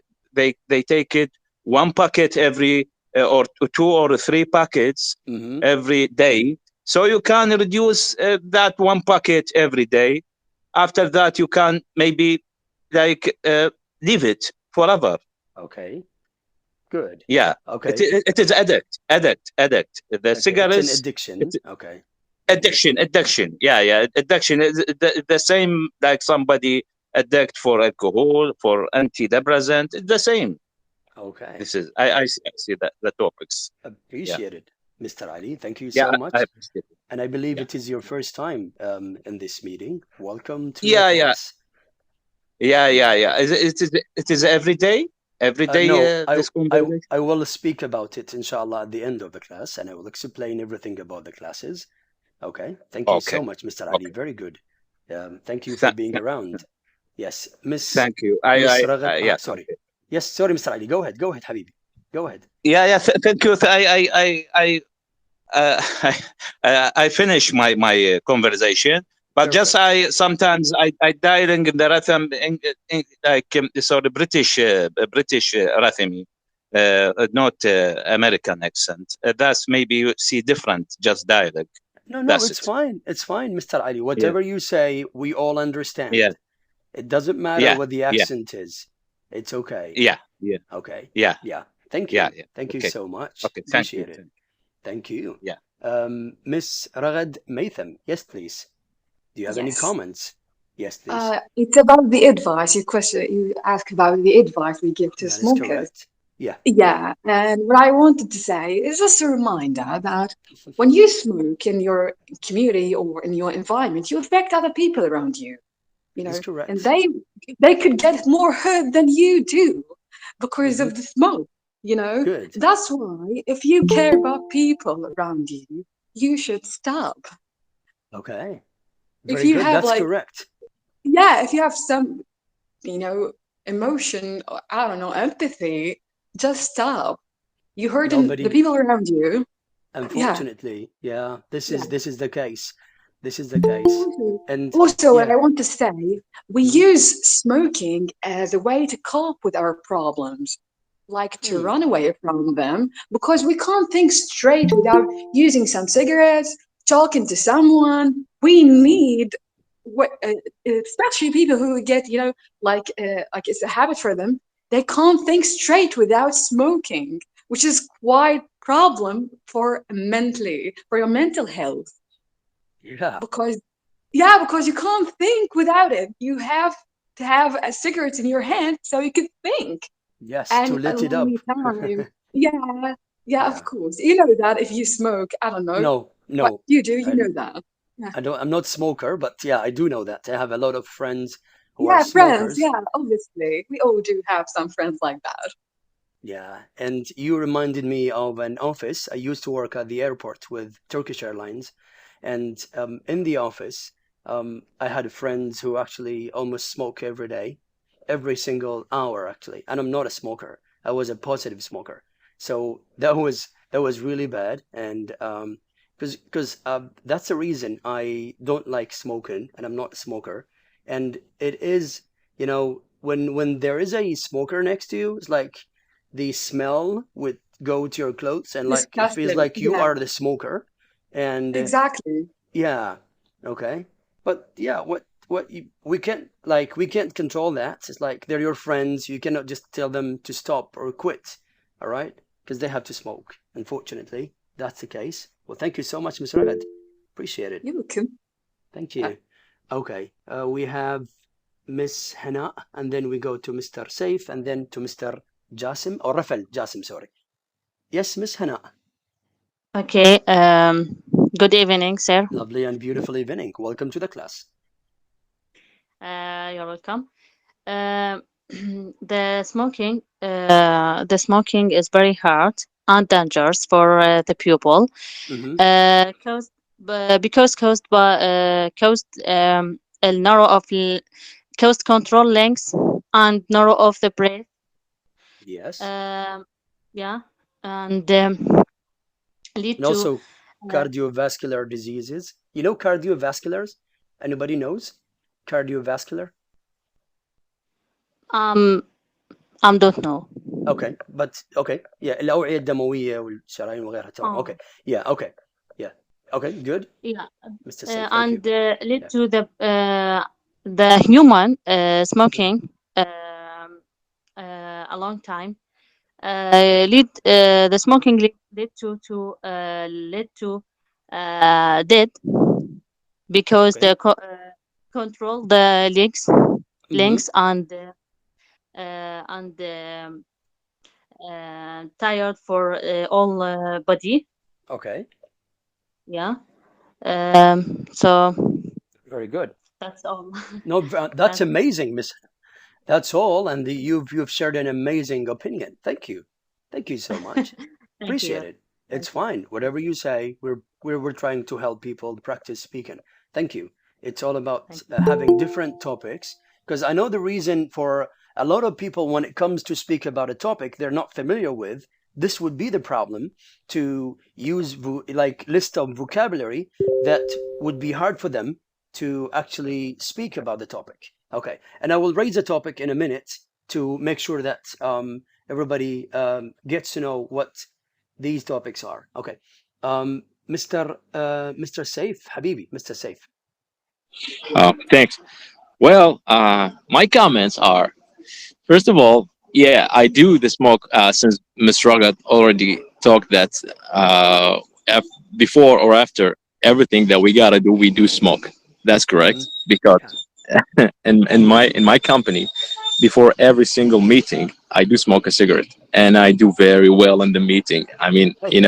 D: take it one packet every or 2 or 3 packets
A: Mm-hmm.
D: every day. So you can reduce that one packet every day. After that, you can maybe like leave it forever.
A: Okay. Good.
L: Yeah.
A: Okay.
L: It is addict. The
A: Okay.
L: cigarette
A: It's an
L: is
A: addiction. Okay.
L: addiction. Yeah. Addiction is the same like somebody addict for alcohol, for antidepressant. It's the same.
A: Okay.
L: This is I see that the topics. Yeah.
A: Appreciate it, Mr. Ali. Thank you
L: Yeah,
A: so
L: I
A: much.
L: appreciate it.
A: And I believe
L: Yeah.
A: it is your first time in this meeting. Welcome to the
L: Yeah.
A: class.
L: Yeah. It is every day. Every day,
A: No,
L: this conversation.
A: I will speak about it, inshallah, at the end of the class, and I will explain everything about the classes. Okay. Thank you so
L: Okay.
A: much, Mr. Ali.
L: Okay.
A: Very good. Thank you for being around. Yes, Miss
L: Thank you.
A: Miss Ragad.
L: Yeah.
A: Sorry. Yes, sorry, Mr. Ali. Go ahead. Go ahead, Habibi. Go ahead.
L: Yeah. Thank you. I finish my conversation, but just
A: Perfect.
L: sometimes I dialing in the rhythm like sorry British rhythm, not American accent. That's maybe you see different just dialect.
A: No,
L: That's
A: it's
L: it.
A: fine. It's fine, Mr. Ali.
L: Yeah.
A: Whatever you say, we all understand.
L: Yeah.
A: It doesn't matter
L: Yeah.
A: what the
L: Yeah.
A: accent is. It's okay.
L: Yeah.
A: Okay.
L: Yeah.
A: Yeah. Thank you.
L: Yeah.
A: Thank you
L: Okay.
A: so much.
L: Okay. Thank you.
A: Appreciate it. Thank you.
L: Yeah.
A: Miss Ragad Maitham. Yes, please. Do you have any
J: Yes.
A: comments? Yes, please.
J: It's about the advice. You ask about the advice we give to
A: That is
J: smokers.
A: correct. Yeah.
J: Yeah, and what I wanted to say is just a reminder that when you smoke in your community or in your environment, you affect other people around you, you
A: That's
J: know,
A: correct.
J: and they could get more hurt than you do because of the smoke, you know.
A: Good.
J: That's why if you care about people around you, you should stop.
A: Okay.
J: If
A: Very
J: you
A: good.
J: have
A: That's
J: like,
A: correct.
J: yeah, if you have some, you know, emotion, or I don't know, empathy, just stop. You're hurting the
A: Nobody,
J: people around you. Yeah,
A: unfortunately, yeah. This
J: yeah.
A: is the case. This is the case. And
J: Also, what
A: yeah.
J: I want to say, we use smoking as a way to cope with our problems, like to run away from them, because we can't think straight without using some cigarettes, talking to someone. We need what, especially people who get, you know, like it's a habit for them. They can't think straight without smoking, which is quite problem for your mental health.
A: Yeah.
J: Because you can't think without it. You have to have a cigarette in your hand so you can think.
A: Yes, to
J: And a
A: lit it up.
J: long time. Yeah, of course. You know that if you smoke, I don't know.
A: No,
J: But
A: no.
J: you do, you
A: I,
J: know that. Yeah.
A: I'm not a smoker, but yeah, I do know that. I have a lot of friends who are
J: Yeah, friends.
A: smokers.
J: Yeah, obviously. We all do have some friends like that.
A: Yeah, and you reminded me of an office. I used to work at the airport with Turkish Airlines, and in the office, I had friends who actually almost smoke every day, every single hour actually. And I'm not a smoker. I was a positive smoker, so that was really bad. And because that's the reason I don't like smoking, and I'm not a smoker. And it is, you know, when there is a smoker next to you, it's like the smell would go to your clothes, and like it feels
J: Disgusting.
A: like you
J: Yeah,
A: are the smoker. And
J: exactly.
A: yeah, okay. But yeah, we can't control that. It's like they're your friends. You cannot just tell them to stop or quit, all right? Because they have to smoke. Unfortunately, that's the case. Well, thank you so much, Mr. Ragad. Appreciate it.
J: You're welcome.
A: Thank you. Okay, we have Miss Hana, and then we go to Mr. Saif, and then to Mr. Jasim, or Rafal Jasim, sorry. Yes, Miss Hana.
M: Okay. Good evening, sir.
A: Lovely and beautiful evening. Welcome to the class.
M: You're welcome. The smoking is very hard and dangerous for the pupil. Because caused narrow of caused control lengths and narrow of the breath.
A: Yes.
M: Yeah, and lead
A: And
M: to
A: also cardiovascular diseases. You know cardiovasculars? Anybody knows cardiovascular?
M: I don't know.
A: Okay, but okay, yeah, الأوعية الدموية والشرايين وغيرها تمام. Okay, yeah, okay, yeah, okay, good.
M: Yeah,
A: Mr. Saif, thank
M: and
A: you.
M: lead
A: Yeah.
M: to the human smoking a long time the smoking led to death because
A: Okay.
M: control the
A: Mm-hmm.
M: legs and tired for all body.
A: Okay.
M: Yeah. So
A: Very good.
M: that's all.
A: No, that's amazing, Miss. That's all, and you've shared an amazing opinion. Thank you so much.
M: Thank
A: Appreciate
M: you.
A: it. It's fine. Whatever you say, we're trying to help people practice speaking. Thank you. It's all about having different topics because I know the reason for a lot of people when it comes to speak about a topic they're not familiar with. This would be the problem to use like list of vocabulary that would be hard for them to actually speak about the topic. Okay, and I will raise a topic in a minute to make sure that everybody gets to know what these topics are. Okay, Mr. Saif, Habibi, Mr. Saif.
D: Thanks. Well, my comments are, first of all, yeah, I do the smoke since Ms. Ragat already talked that uh, before or after everything that we gotta do, we do smoke. That's correct because in my company, before every single meeting, I do smoke a cigarette, and I do very well in the meeting. I mean,
A: Okay.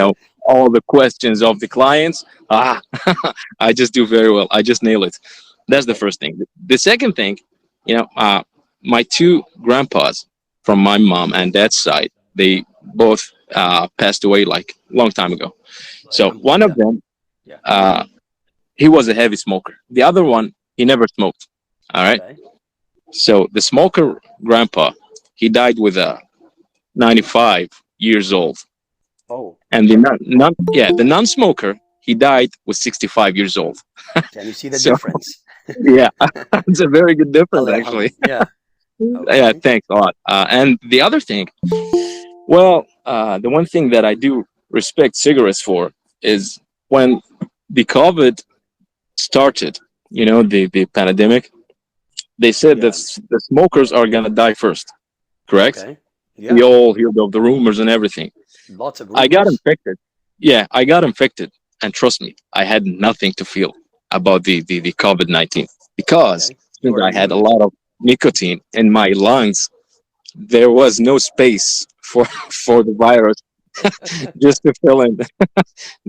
D: all the questions of the clients, I just do very well. I just nail it. That's the
A: Okay.
D: first thing. The second thing, my two grandpas from my mom and dad's side, they both passed away like long time ago. So one of
A: Alhamdulillah.
D: them,
A: Yeah.
D: uh, he was a heavy smoker. The other one, he never smoked. All right.
A: Okay.
D: So the smoker grandpa, he died with a 95 years old,
A: Oh,
D: and the non-smoker, he died with 65 years old.
A: can you see the
D: So
A: difference?
D: yeah, it's a very good difference
A: Allah
D: actually.
A: yarham. Yeah.
D: Yeah,
A: Okay.
D: thanks a lot. And the other thing, well, the one thing that I do respect cigarettes for is when the COVID started, the pandemic, they said that
A: Yeah.
D: the smokers are gonna die first, correct?
A: Okay.
D: We
A: Yeah.
D: all heard of the rumors and everything.
A: Lots of
D: I got
A: rumors.
D: infected. Yeah, I got infected, and trust me, I had nothing to feel about the COVID-19 because
A: Okay. You
D: since
A: were
D: I had a
A: immune.
D: lot of nicotine in my lungs, there was no space for for the virus just to fill in.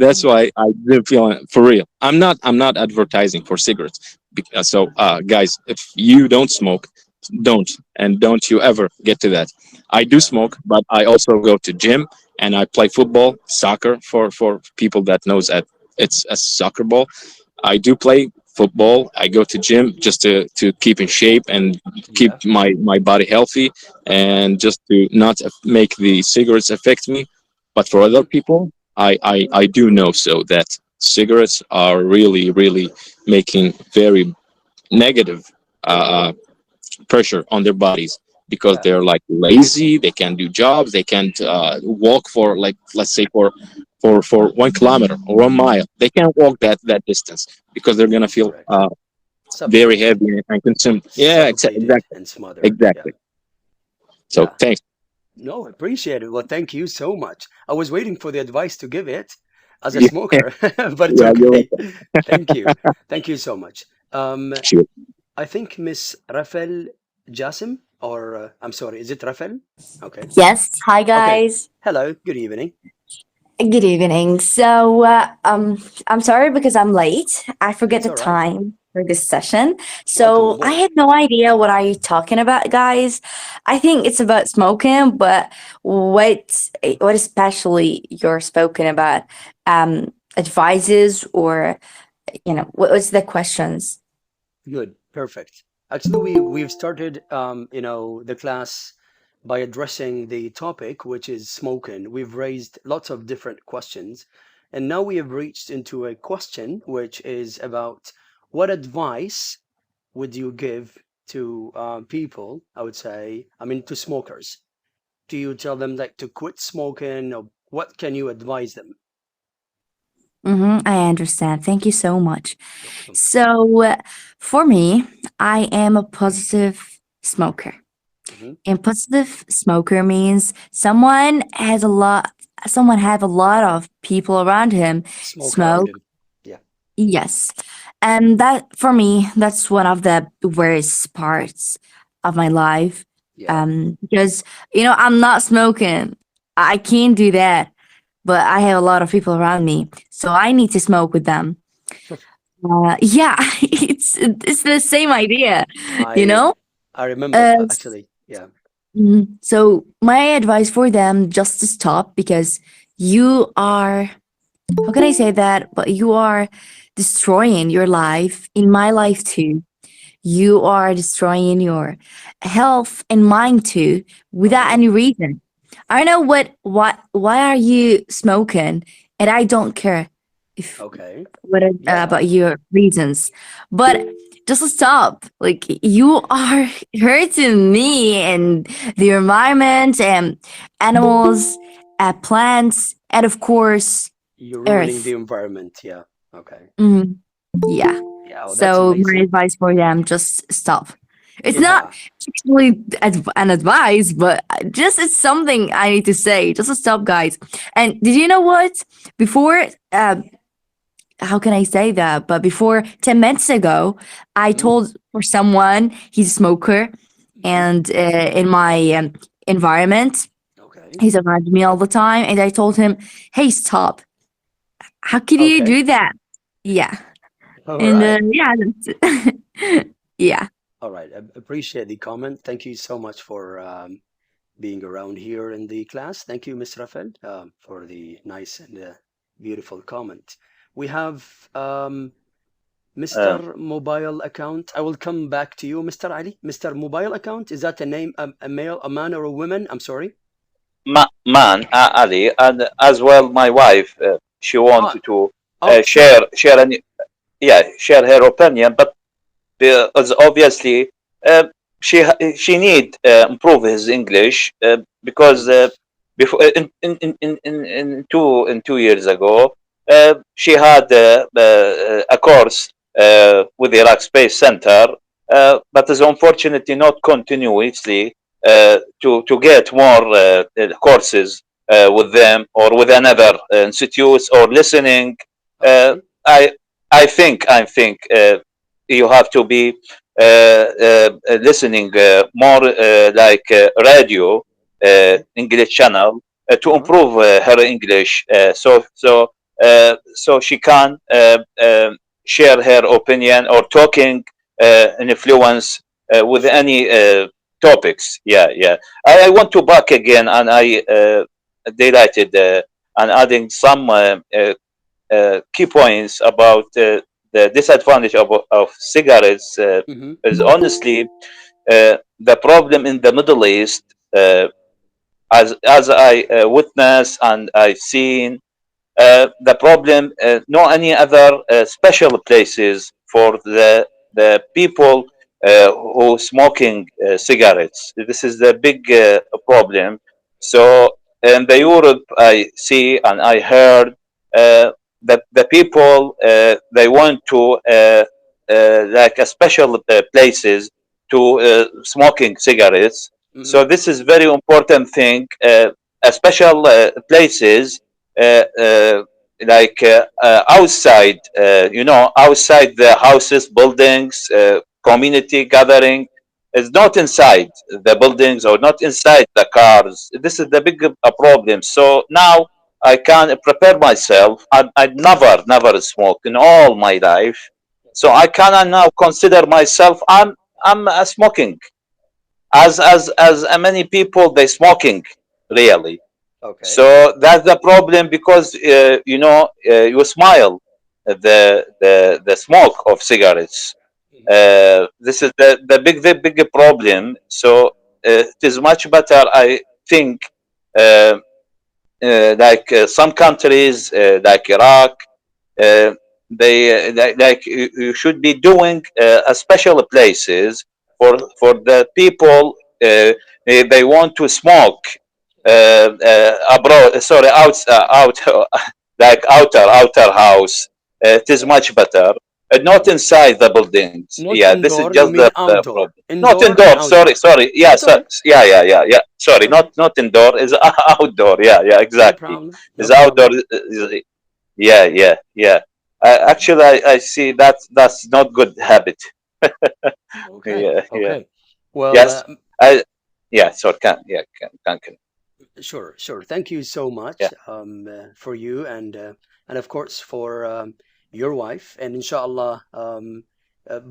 D: That's why I didn't feel it for real. I'm not advertising for cigarettes. So guys, if you don't smoke, don't, and don't you ever get to that. I do
A: Yeah.
D: smoke, but I also go to gym and I play football, soccer for people that knows that it's a soccer ball. I do play football. I go to gym just to keep in shape and keep
A: Yeah.
D: my body healthy, and just to not make the cigarettes affect me. But for other
A: Mm-hmm.
D: people, I do know so that cigarettes are really making very negative uh, pressure on their bodies because
A: Yeah.
D: they're like lazy. They can't do jobs. They can't walk for, like, let's say for 1 kilometer or 1 mile. They can't walk that distance because they're gonna feel
A: Correct.
D: very
A: Suffocated.
D: heavy and consumed. Yeah,
A: Suffocated
D: exactly,
A: and smothered. Yeah.
D: exactly. So
A: Yeah.
D: thanks.
A: No, appreciate it. Well, thank you so much. I was waiting for the advice to give it as a
D: Yeah,
A: smoker, but it's
D: yeah, you're
A: okay.
D: welcome.
A: Thank you. Thank you so much.
D: Sure.
A: I think Miss Rafel Jassim, or I'm sorry, is it Rafel? Okay.
N: Yes. Hi,
A: Okay.
N: guys.
A: Hello. Good evening.
N: Good evening. So, I'm sorry because I'm late. I forget
A: It's
N: the
A: all right.
N: time for this session.
A: Welcome
N: So, I
A: aboard.
N: had no idea what are you talking about, guys. I think it's about smoking, but what especially you're spoken about? Advices or what was the questions?
A: Good. Perfect. Actually, we've started the class by addressing the topic, which is smoking. We've raised lots of different questions, and now we have reached into a question which is about what advice would you give to people? I would say, I mean, to smokers. Do you tell them like to quit smoking, or what can you advise them?
N: I understand. Thank you so much.
A: Welcome.
N: So, for me, I am a positive smoker.
A: Mhm.
N: And positive smoker means someone have a lot of people around him
A: Smoke around
N: smoke.
A: him. Yeah.
N: Yes. And that for me, that's one of the worst parts of my life.
A: Yeah.
N: Because I'm not smoking. I can't do that. But I have a lot of people around me, so I need to smoke with them. Yeah, it's the same idea, you
A: I
N: know?
A: I remember
N: Uh,
A: actually. Yeah.
N: so my advice for them just to stop because you are, how can I say that? But you are destroying your life, in my life too. You are destroying your health and mind too without any reason. I know why are you smoking? And I don't care if
A: Okay.
N: about
A: Yeah.
N: your reasons. But just stop. Like you are hurting me and the environment and animals, plants, and of course
A: You're ruining the
N: Earth.
A: environment. Yeah. Okay.
N: Mhm. Yeah.
A: Yeah. Oh, that's
N: So my
A: amazing.
N: advice for them, just stop. It's not
A: Yeah.
N: actually an advice, but just it's something I need to say. Just stop, guys. And did you know what? Before, how can I say that? But before 10 minutes ago, I
A: Mhm.
N: told for someone he's a smoker, and in my environment,
A: Okay.
N: he's around me all the time, and I told him, "Hey, stop! How could you
A: Okay.
N: do that?" Yeah.
A: All
N: And
A: right.
N: yeah, that's it. Yeah.
A: All right. I appreciate the comment. Thank you so much for being around here in the class. Thank you, Ms. Rafael, for the nice and beautiful comment. We have Mr. Mobile Account. I will come back to you, Mr. Ali. Mr. Mobile Account, is that a name, a male, a man, or a woman? I'm sorry.
L: Man, Ali, and as well my wife. She
A: Ah,
L: wanted to
A: oh, sorry.
L: share her opinion, but as obviously she need improve his English because
A: English.
L: before in 2 years ago she had a course with the Iraq Space Center, but is unfortunately not continuously to get more courses with them or with another institutes or listening. Uh,
A: Okay.
L: I I think you have to be listening more like radio English channel to
A: Uh-huh.
L: improve her English, so she can share her opinion or talking in influence with any topics. Yeah. I want to back again, and I delighted and adding some key points about the disadvantage of cigarettes
A: Mm-hmm.
L: is honestly the problem in the Middle East, as I witnessed and I've seen the problem. No any other special places for the people who smoking cigarettes. This is the big problem. So in the Europe, I see and I heard that the people they want to like a special places to smoking cigarettes.
A: Mm-hmm.
L: So this is very important thing. A special places uh, uh, like outside, outside the houses, buildings, community gathering. It's not inside the buildings or not inside the cars. This is the big problem. So now I can prepare myself. I never smoke in all my life, so I can now consider myself. I'm smoking as many people they smoking really.
A: Okay.
L: So that's the problem because you smile at the smoke of cigarettes.
A: Mm-hmm.
L: This is the big problem. So it is much better, I think, uh, like some countries like Iraq, uh, like you should be doing a special places for the people they want to smoke abroad. Sorry, out like outer house. It is much better. Not inside the buildings.
A: Not
L: Yeah, this is
A: indoor, you
L: just
A: mean
L: the
A: outdoor.
L: problem. Not
A: Indoor and
L: indoor. Sorry,
A: outdoor.
L: sorry. Yeah,
A: That's all right.
L: yeah. Sorry,
A: Okay.
L: not indoor. Is outdoor. Yeah,
A: No
L: exactly.
A: problem. No
L: Is outdoor.
A: problem.
L: Yeah. Actually, I see that's not good habit.
A: Okay.
L: Yeah.
A: Okay. Well,
L: Yes. I. Yeah. So can.
A: sure. Thank you so much
L: Yeah.
A: for you and of course for your wife. And inshallah,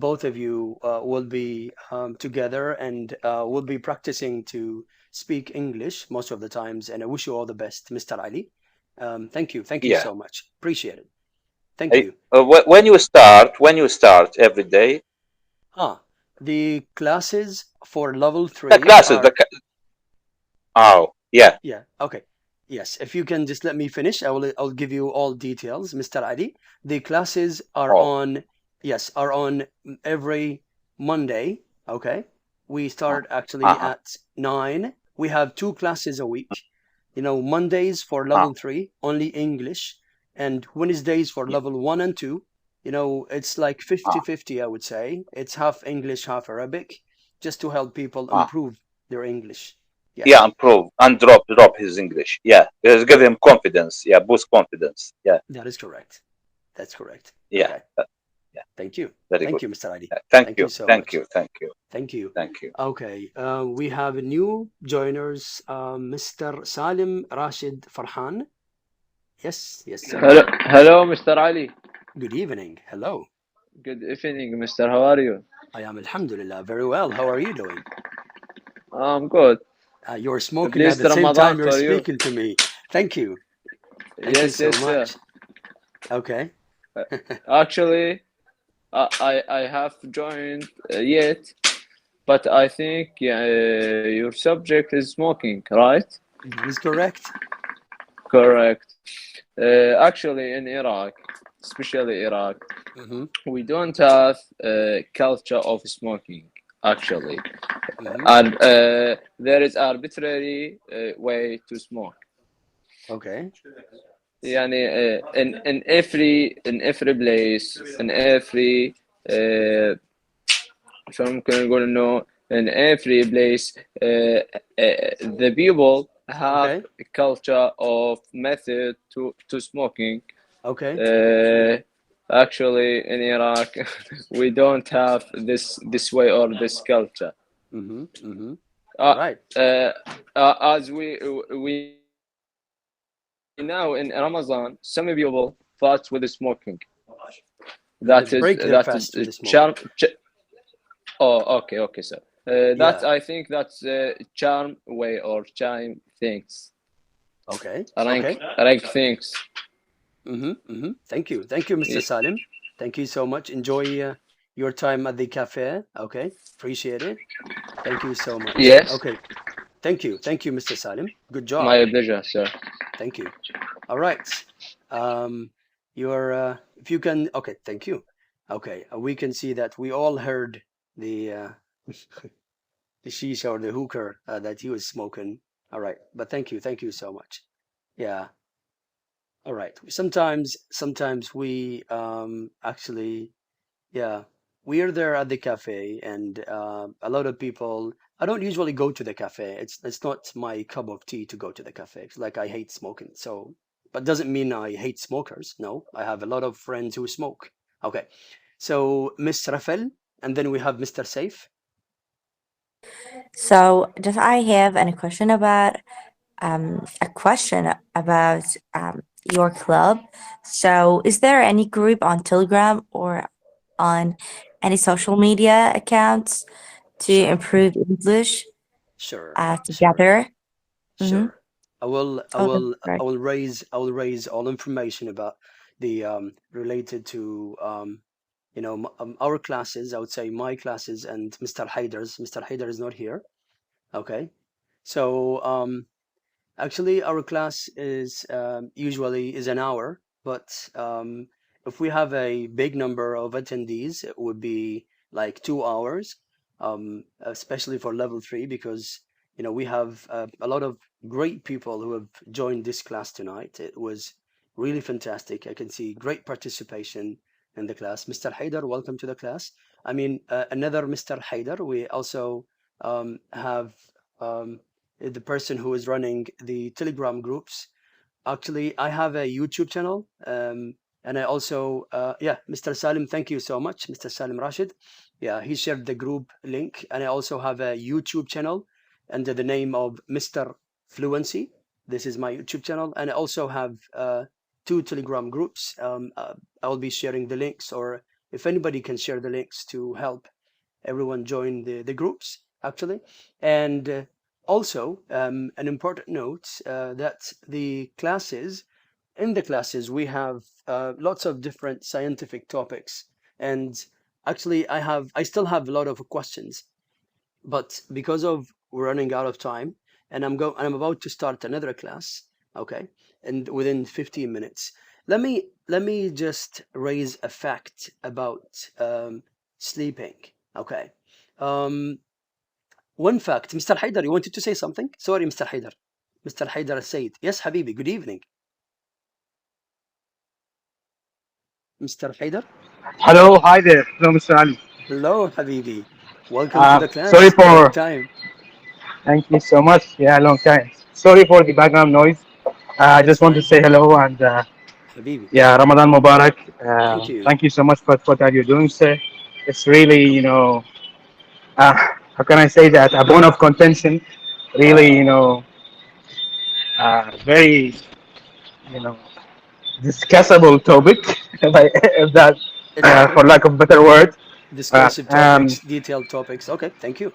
A: both of you will be together and will be practicing to speak English most of the times. And I wish you all the best, Mr. Ali. Thank you. Thank you
L: Yeah.
A: so much. Appreciate it. Thank you.
L: When you start every day,
A: The classes for level
L: the
A: 3
L: classes.
A: are.
L: Oh, yeah.
A: Yeah, okay. Yes, if you can just let me finish, I'll give you all details, Mr. Ali. The classes are
L: Oh.
A: on, yes, are on every Monday, okay? We start actually at 9. We have 2 classes a week. You know, Mondays for level 3, only English, and Wednesdays for level 1 and 2. You know, it's like 50-50, I would say. It's half English, half Arabic, just to help people improve their English.
L: Yeah,
A: Yes.
L: improve and drop his English. Yeah, just give him confidence. Yeah, boost confidence. Yeah,
A: That is correct. That's correct.
L: yeah,
A: Okay.
L: yeah.
A: Thank you.
L: Very
A: Thank
L: good.
A: you, Mr. Ali.
L: Thank
A: Thank
L: you,
A: you so
L: thank
A: much.
L: you, thank you,
A: Thank you.
L: thank you.
A: Okay. We have new joiners, Mr. Salim Rashid Farhan. Yes, sir.
O: Hello, Mr. Ali.
A: Good evening. Hello.
O: Good evening, Mr. How are you?
A: I am Alhamdulillah very well. How are you doing?
O: I'm good.
A: You're smoking at
O: Blessed
A: the same
O: Ramadan
A: time you're
O: for you.
A: speaking to me. Thank you. Thank you
O: Yes,
A: so
O: yes, sir.
A: much. Okay.
O: Actually, I have joined yet, but I think your subject is smoking, right?
A: That is correct.
O: Correct. Actually, in Iraq, especially Iraq, we don't have a culture of smoking, actually. And there is arbitrary way to smoke.
A: Okay.
O: يعني in every place, in every شو ممكن نقول إنه in every place the people have a culture of method to smoking.
A: Okay.
O: Actually, in Iraq, we don't have this way or this culture.
A: Right.
O: As we know in Ramadan, some people fast with the smoking. That is charm. Oh, okay, sir. That I think that's charm way or charm things.
A: Okay.
O: Rank things.
A: Thank you, Mr. Salim. Thank you so much. Enjoy your time at the cafe. Okay, appreciate it. Thank you so much.
O: Yes.
A: Okay. Thank you, Mr. Salim. Good job.
O: My pleasure, sir.
A: Thank you. All right. If you can. Okay. Thank you. Okay. We can see that we all heard the the shisha or the hookah that he was smoking. All right. But thank you so much. Yeah. All right. Sometimes we actually, yeah, we are there at the cafe, and a lot of people. I don't usually go to the cafe. It's not my cup of tea to go to the cafe. It's like I hate smoking. So, but doesn't mean I hate smokers. No, I have a lot of friends who smoke. Okay. So Miss Rafel, and then we have Mr. Saif.
N: So, just I have a question about your club. So, is there any group on Telegram or on any social media accounts to improve English?
A: Sure.
N: Together.
A: Sure. I will
N: Right.
A: raise all information about the related to our classes. I would say my classes and Mr. Haider's. Mr. Haider is not here. Okay. So actually our class is usually is an hour, but if we have a big number of attendees, it would be like 2 hours, especially for level 3, because we have a lot of great people who have joined this class tonight. It was really fantastic. I can see great participation. in the class. Mr. Haidar, welcome to the class. I mean, another Mr. Haidar. We also have the person who is running the Telegram groups. Actually, I have a YouTube channel, and I also, yeah, Mr. Salim, thank you so much, Mr. Salim Rashid. Yeah, he shared the group link, and I also have a YouTube channel under the name of Mr. Fluency. This is my YouTube channel, and I also have 2 Telegram groups. I'll be sharing the links, or if anybody can share the links to help everyone join the groups, actually. And also, an important note that in the classes, we have lots of different scientific topics. And actually, I still have a lot of questions, but because of we're running out of time, and I'm about to start another class, okay, and within 15 minutes, let me just raise a fact about sleeping, okay. One fact, Mr. Haidar, you wanted to say something? Sorry, Mr. Haidar. Mr. Haidar Said. Yes, Habibi, good evening. Mr. Haidar?
P: Hello, hi there. Hello, Mr. Ali.
A: Hello, Habibi. Welcome to the class.
P: Sorry
A: Long
P: for,
A: time.
P: thank you so much. Yeah, long time. Sorry for the background noise. I just want to say hello and
A: Habibi.
P: yeah, Ramadan Mubarak.
A: Thank you.
P: Thank you so much for what are you doing, sir. It's really, how can I say that? A bone of contention. Really, very, discussable topic, if that, for lack of better word.
A: Discursive topics, detailed topics. Okay, thank you.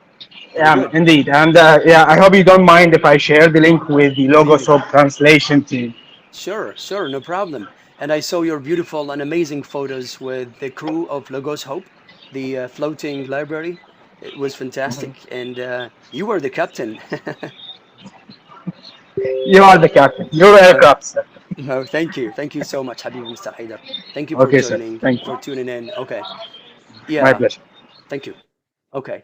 P: Yeah, indeed. And yeah, I hope you don't mind if I share the link with the Logos Hope translation team.
A: Sure, no problem. And I saw your beautiful and amazing photos with the crew of Logos Hope, the floating library. It was fantastic. And you were the captain.
P: You are the captain. You're aircraft, sir.
A: No, thank you. Thank you so much, Habibi, Mr. Haidar. Thank you for
P: Okay,
A: joining,
P: sir. Thank you.
A: for tuning in. Okay.
P: My
A: Yeah,
P: pleasure.
A: thank you. Okay.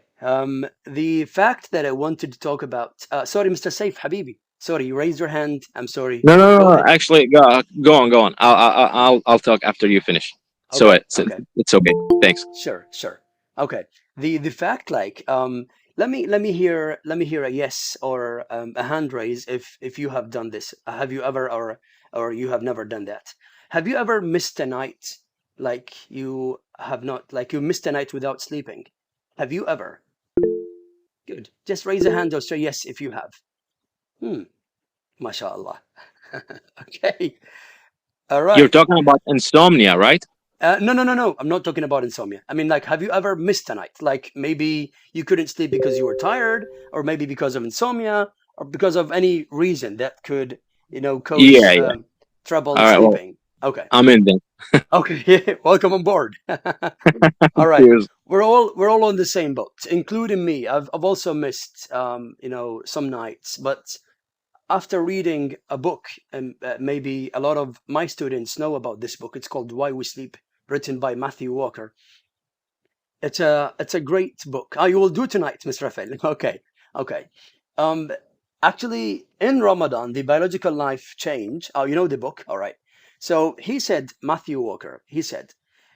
A: The fact that I wanted to talk about, sorry, Mr. Saif, Habibi. Sorry, you raised your hand. I'm sorry.
D: No, no,
A: Go
D: no.
A: ahead.
D: Actually, go on. I'll talk after you finish. So
A: Okay,
D: it's
A: okay.
D: it's okay. Thanks.
A: Sure. Okay. The fact, like, let me hear a yes or a hand raise if you have done this. Have you ever or you have never done that? Have you ever missed a night, like you have not, like you missed a night without sleeping? Have you ever? Good. Just raise a hand or say yes if you have. MashaAllah. Okay. All
D: You're
A: right.
D: talking about insomnia, right?
A: No. I'm not talking about insomnia. I mean, like, have you ever missed a night? Like, maybe you couldn't sleep because you were tired, or maybe because of insomnia, or because of any reason that could, cause
D: Yeah.
A: trouble
D: All right. Well,
A: sleeping. Okay.
D: I'm in then.
A: Okay. Welcome on board. All right.
D: Cheers.
A: We're all on the same boat, including me. I've also missed, some nights, but after reading a book, and maybe a lot of my students know about this book. It's called Why We Sleep, written by Matthew Walker. It's a great book. You will do tonight, Mr. Rafael. Okay. Actually, in Ramadan, the biological life change. Oh, you know the book, all right. So he said, Matthew Walker. He said,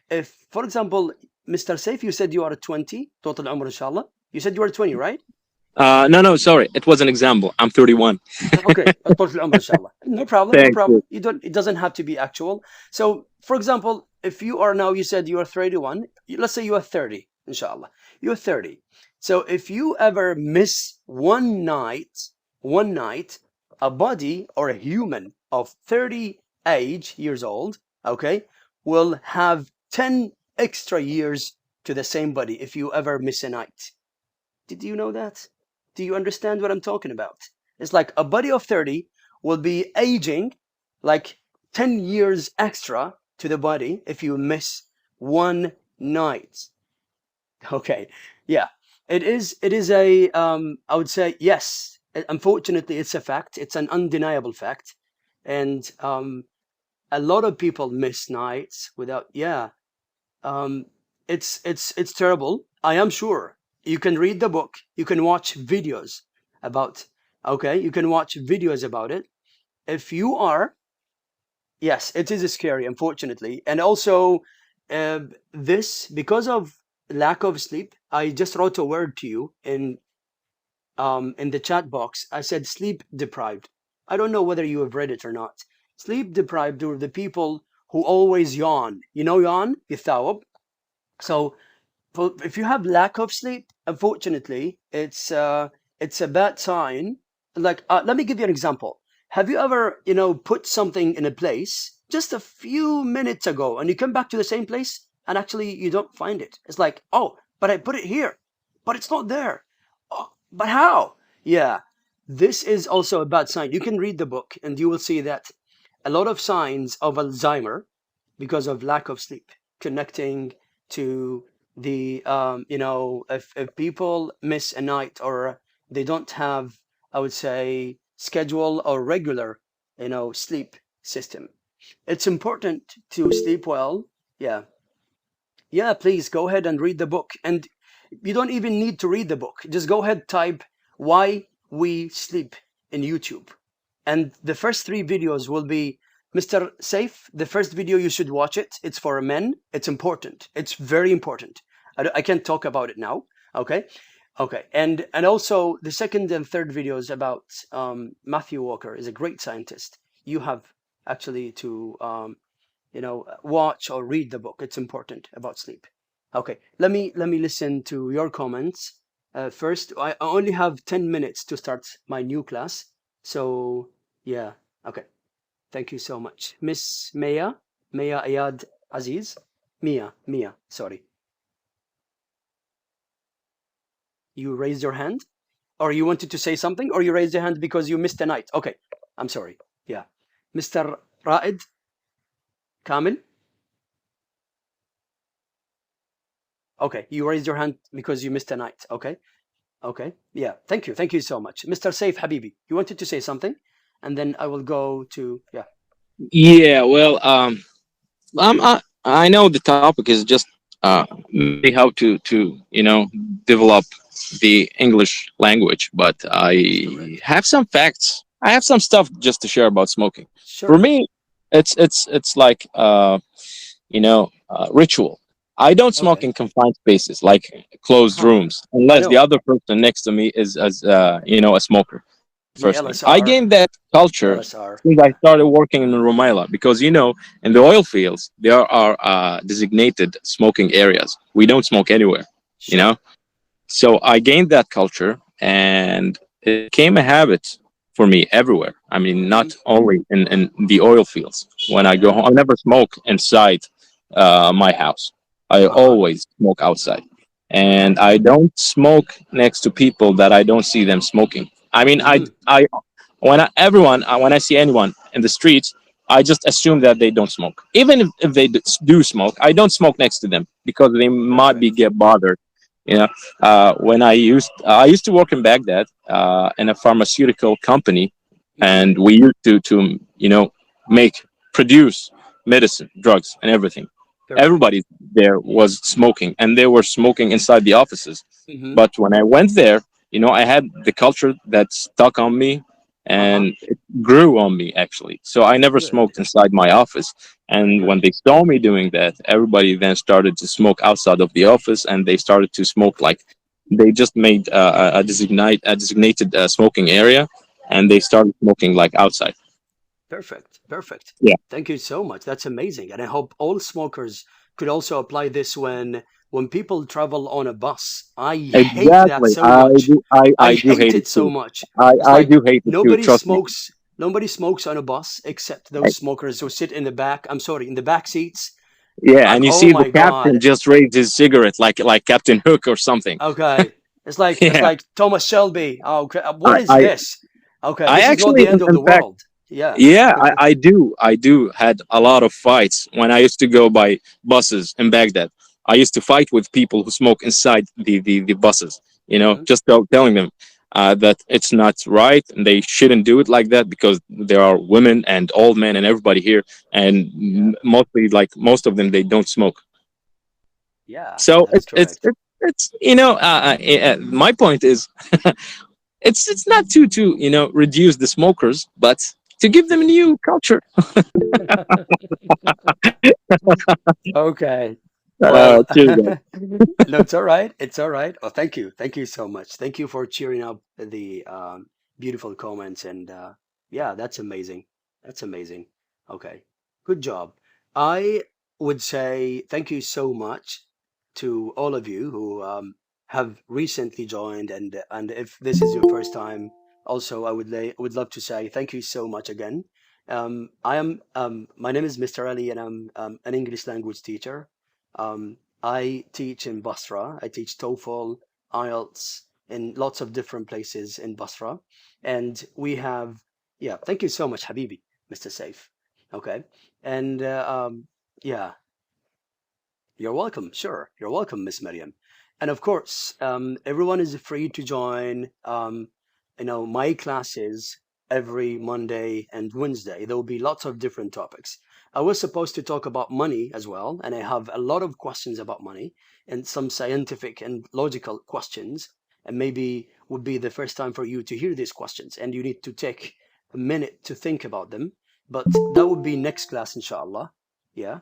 A: if, for example, Mr. Saif, you said you are 20 total umr, inshallah. You said you were 20, right?
D: No, sorry. It was an example. I'm 31.
A: Okay, total umr, inshallah. No problem.
D: Thank you.
A: You don't. It doesn't have to be actual. So, for example, if you are now, you said you are 31. Let's say you are 30, inshallah. You're 30. So, if you ever miss one night, a body or a human of 30 years old, okay, will have 10 extra years to the same body if you ever miss a night. Did you know that? Do you understand what I'm talking about? It's like a body of 30 will be aging like 10 years extra to the body if you miss one night. Okay, yeah. It is a, I would say, yes. Unfortunately, it's a fact. It's an undeniable fact. And a lot of people miss nights without, yeah. It's terrible. I am sure. You can read the book. You can watch videos about, okay? You can watch videos about it. If you are, yes, it is scary, unfortunately. And also, this, because of lack of sleep, I just wrote a word to you in the chat box. I said sleep deprived. I don't know whether you have read it or not. Sleep deprived are the people who always yawn. You know, yawn, يثاوب. So if you have lack of sleep, unfortunately, it's a bad sign. Like, let me give you an example. Have you ever, put something in a place just a few minutes ago, and you come back to the same place, and actually you don't find it? It's like, oh, but I put it here, but it's not there. Oh, but how? Yeah, this is also a bad sign. You can read the book, and you will see that a lot of signs of Alzheimer because of lack of sleep, connecting to the if people miss a night, or they don't have, I would say, schedule or regular sleep system. It's important to sleep well. Yeah, please go ahead and read the book. And you don't even need to read the book. Just go ahead, type why we sleep in YouTube, and the first 3 videos will be Mr. Saif. The first video, you should watch it. It's for men. It's important. It's very important. I can't talk about it now. Okay. And also the second and third videos about Matthew Walker is a great scientist. You have actually to watch or read the book. It's important about sleep. Okay. Let me listen to your comments. First, I only have 10 minutes to start my new class. So yeah. Okay. Thank you so much. Miss Maya Ayad Aziz. Mia, sorry. You raised your hand? Or you wanted to say something? Or you raised your hand because you missed a night? Okay, I'm sorry. Yeah. Mr. Raed Kamil? Okay, you raised your hand because you missed a night. Okay. Yeah, thank you so much. Mr. Saif Habibi, you wanted to say something? And then I will go to,
D: Yeah, well, I know the topic is just maybe how to develop the English language, but I have some facts. I have some stuff just to share about smoking.
A: Sure.
D: For me, it's like ritual. I don't smoke in confined spaces like closed rooms, unless the other person next to me is a smoker. First thing. I gained that culture since I started working in Rumaila, because in the oil fields there are designated smoking areas. We don't smoke anywhere, So I gained that culture, and it became a habit for me everywhere. I mean, not only in the oil fields. When I go home, I never smoke inside my house. I always smoke outside, and I don't smoke next to people that I don't see them smoking. I mean, when I see anyone in the streets, I just assume that they don't smoke. Even if they do smoke, I don't smoke next to them because they might get bothered. When I used to work in Baghdad in a pharmaceutical company, and we used to produce medicine, drugs, and everything. Everybody there was smoking, and they were smoking inside the offices. But when I went there, I had the culture that stuck on me, and it grew on me, actually. So I never smoked inside my office. And when they saw me doing that, everybody then started to smoke outside of the office, and they started to smoke they just made a designated smoking area, and they started smoking outside.
A: Perfect.
D: Yeah.
A: Thank you so much. That's amazing. And I hope all smokers could also apply this when people travel on a bus. I hate that so much. I
D: do hate
A: it so much.
D: I do hate it too. Trust me.
A: Nobody smokes on a bus except those smokers who sit in the back. I'm sorry, in the back seats.
D: Yeah, and you see the captain just raised his cigarette like Captain Hook or something.
A: Okay, it's like Thomas Shelby. Oh, what is this? Okay, this is not the end of the world.
D: Yeah, I do had a lot of fights when I used to go by buses in Baghdad. I used to fight with people who smoke inside the buses, just telling them that it's not right and they shouldn't do it like that, because there are women and old men and everybody here, and mostly, most of them, they don't smoke.
A: Yeah.
D: So it's my point is, it's not to reduce the smokers, but to give them a new culture.
A: Okay. Well,
D: Cheers, guys.
A: no, it's all right. It's all right. Oh, thank you. Thank you so much. Thank you for cheering up the beautiful comments. And yeah, that's amazing. That's amazing. Okay. Good job. I would say thank you so much to all of you who have recently joined. And if this is your first time, also, I would love to say thank you so much again. My name is Mr. Ali, and I'm an English language teacher. I teach in Basra. I teach TOEFL, IELTS in lots of different places in Basra. And we have, yeah, thank you so much, Habibi, Mr. Saif. Okay. And yeah, you're welcome. Sure. You're welcome, Miss Maryam. And of course, everyone is free to join, my classes every Monday and Wednesday. There will be lots of different topics. I was supposed to talk about money as well, and I have a lot of questions about money and some scientific and logical questions. And maybe would be the first time for you to hear these questions, and you need to take a minute to think about them. But that would be next class, inshallah. Yeah.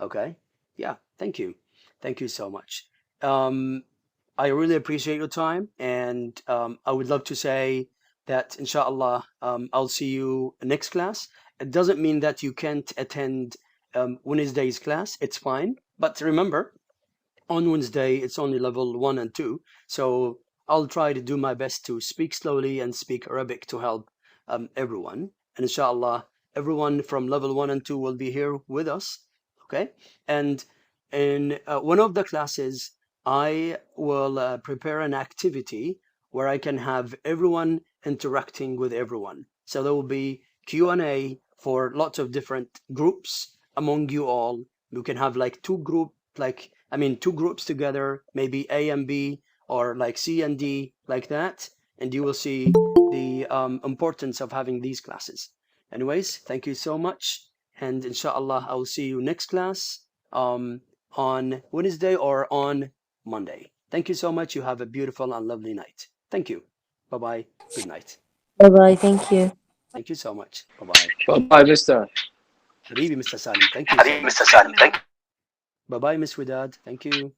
A: Okay. Yeah. Thank you. Thank you so much. I really appreciate your time, and I would love to say that inshallah I'll see you next class. It doesn't mean that you can't attend Wednesday's class. It's fine. But remember, on Wednesday it's only level 1 and 2. So I'll try to do my best to speak slowly and speak Arabic to help everyone. And inshallah, everyone from level 1 and 2 will be here with us. Okay? And in one of the classes, I will prepare an activity where I can have everyone interacting with everyone. So there will be Q&A for lots of different groups among you all. You can have like two groups together, maybe A and B, or like C and D, like that. And you will see the importance of having these classes. Anyways, thank you so much. And inshallah, I will see you next class on Wednesday or on Monday. Thank you so much. You have a beautiful and lovely night. Thank you. Bye-bye. Good night.
N: Bye-bye. Thank you.
A: Thank you so much. Bye-bye.
O: Bye-bye, Mr.
A: Habibi, Mr. Salim. Thank you so
H: Habibi,
A: much.
H: Mr. Salim. Thank you.
A: Bye-bye, Miss Widad. Thank you.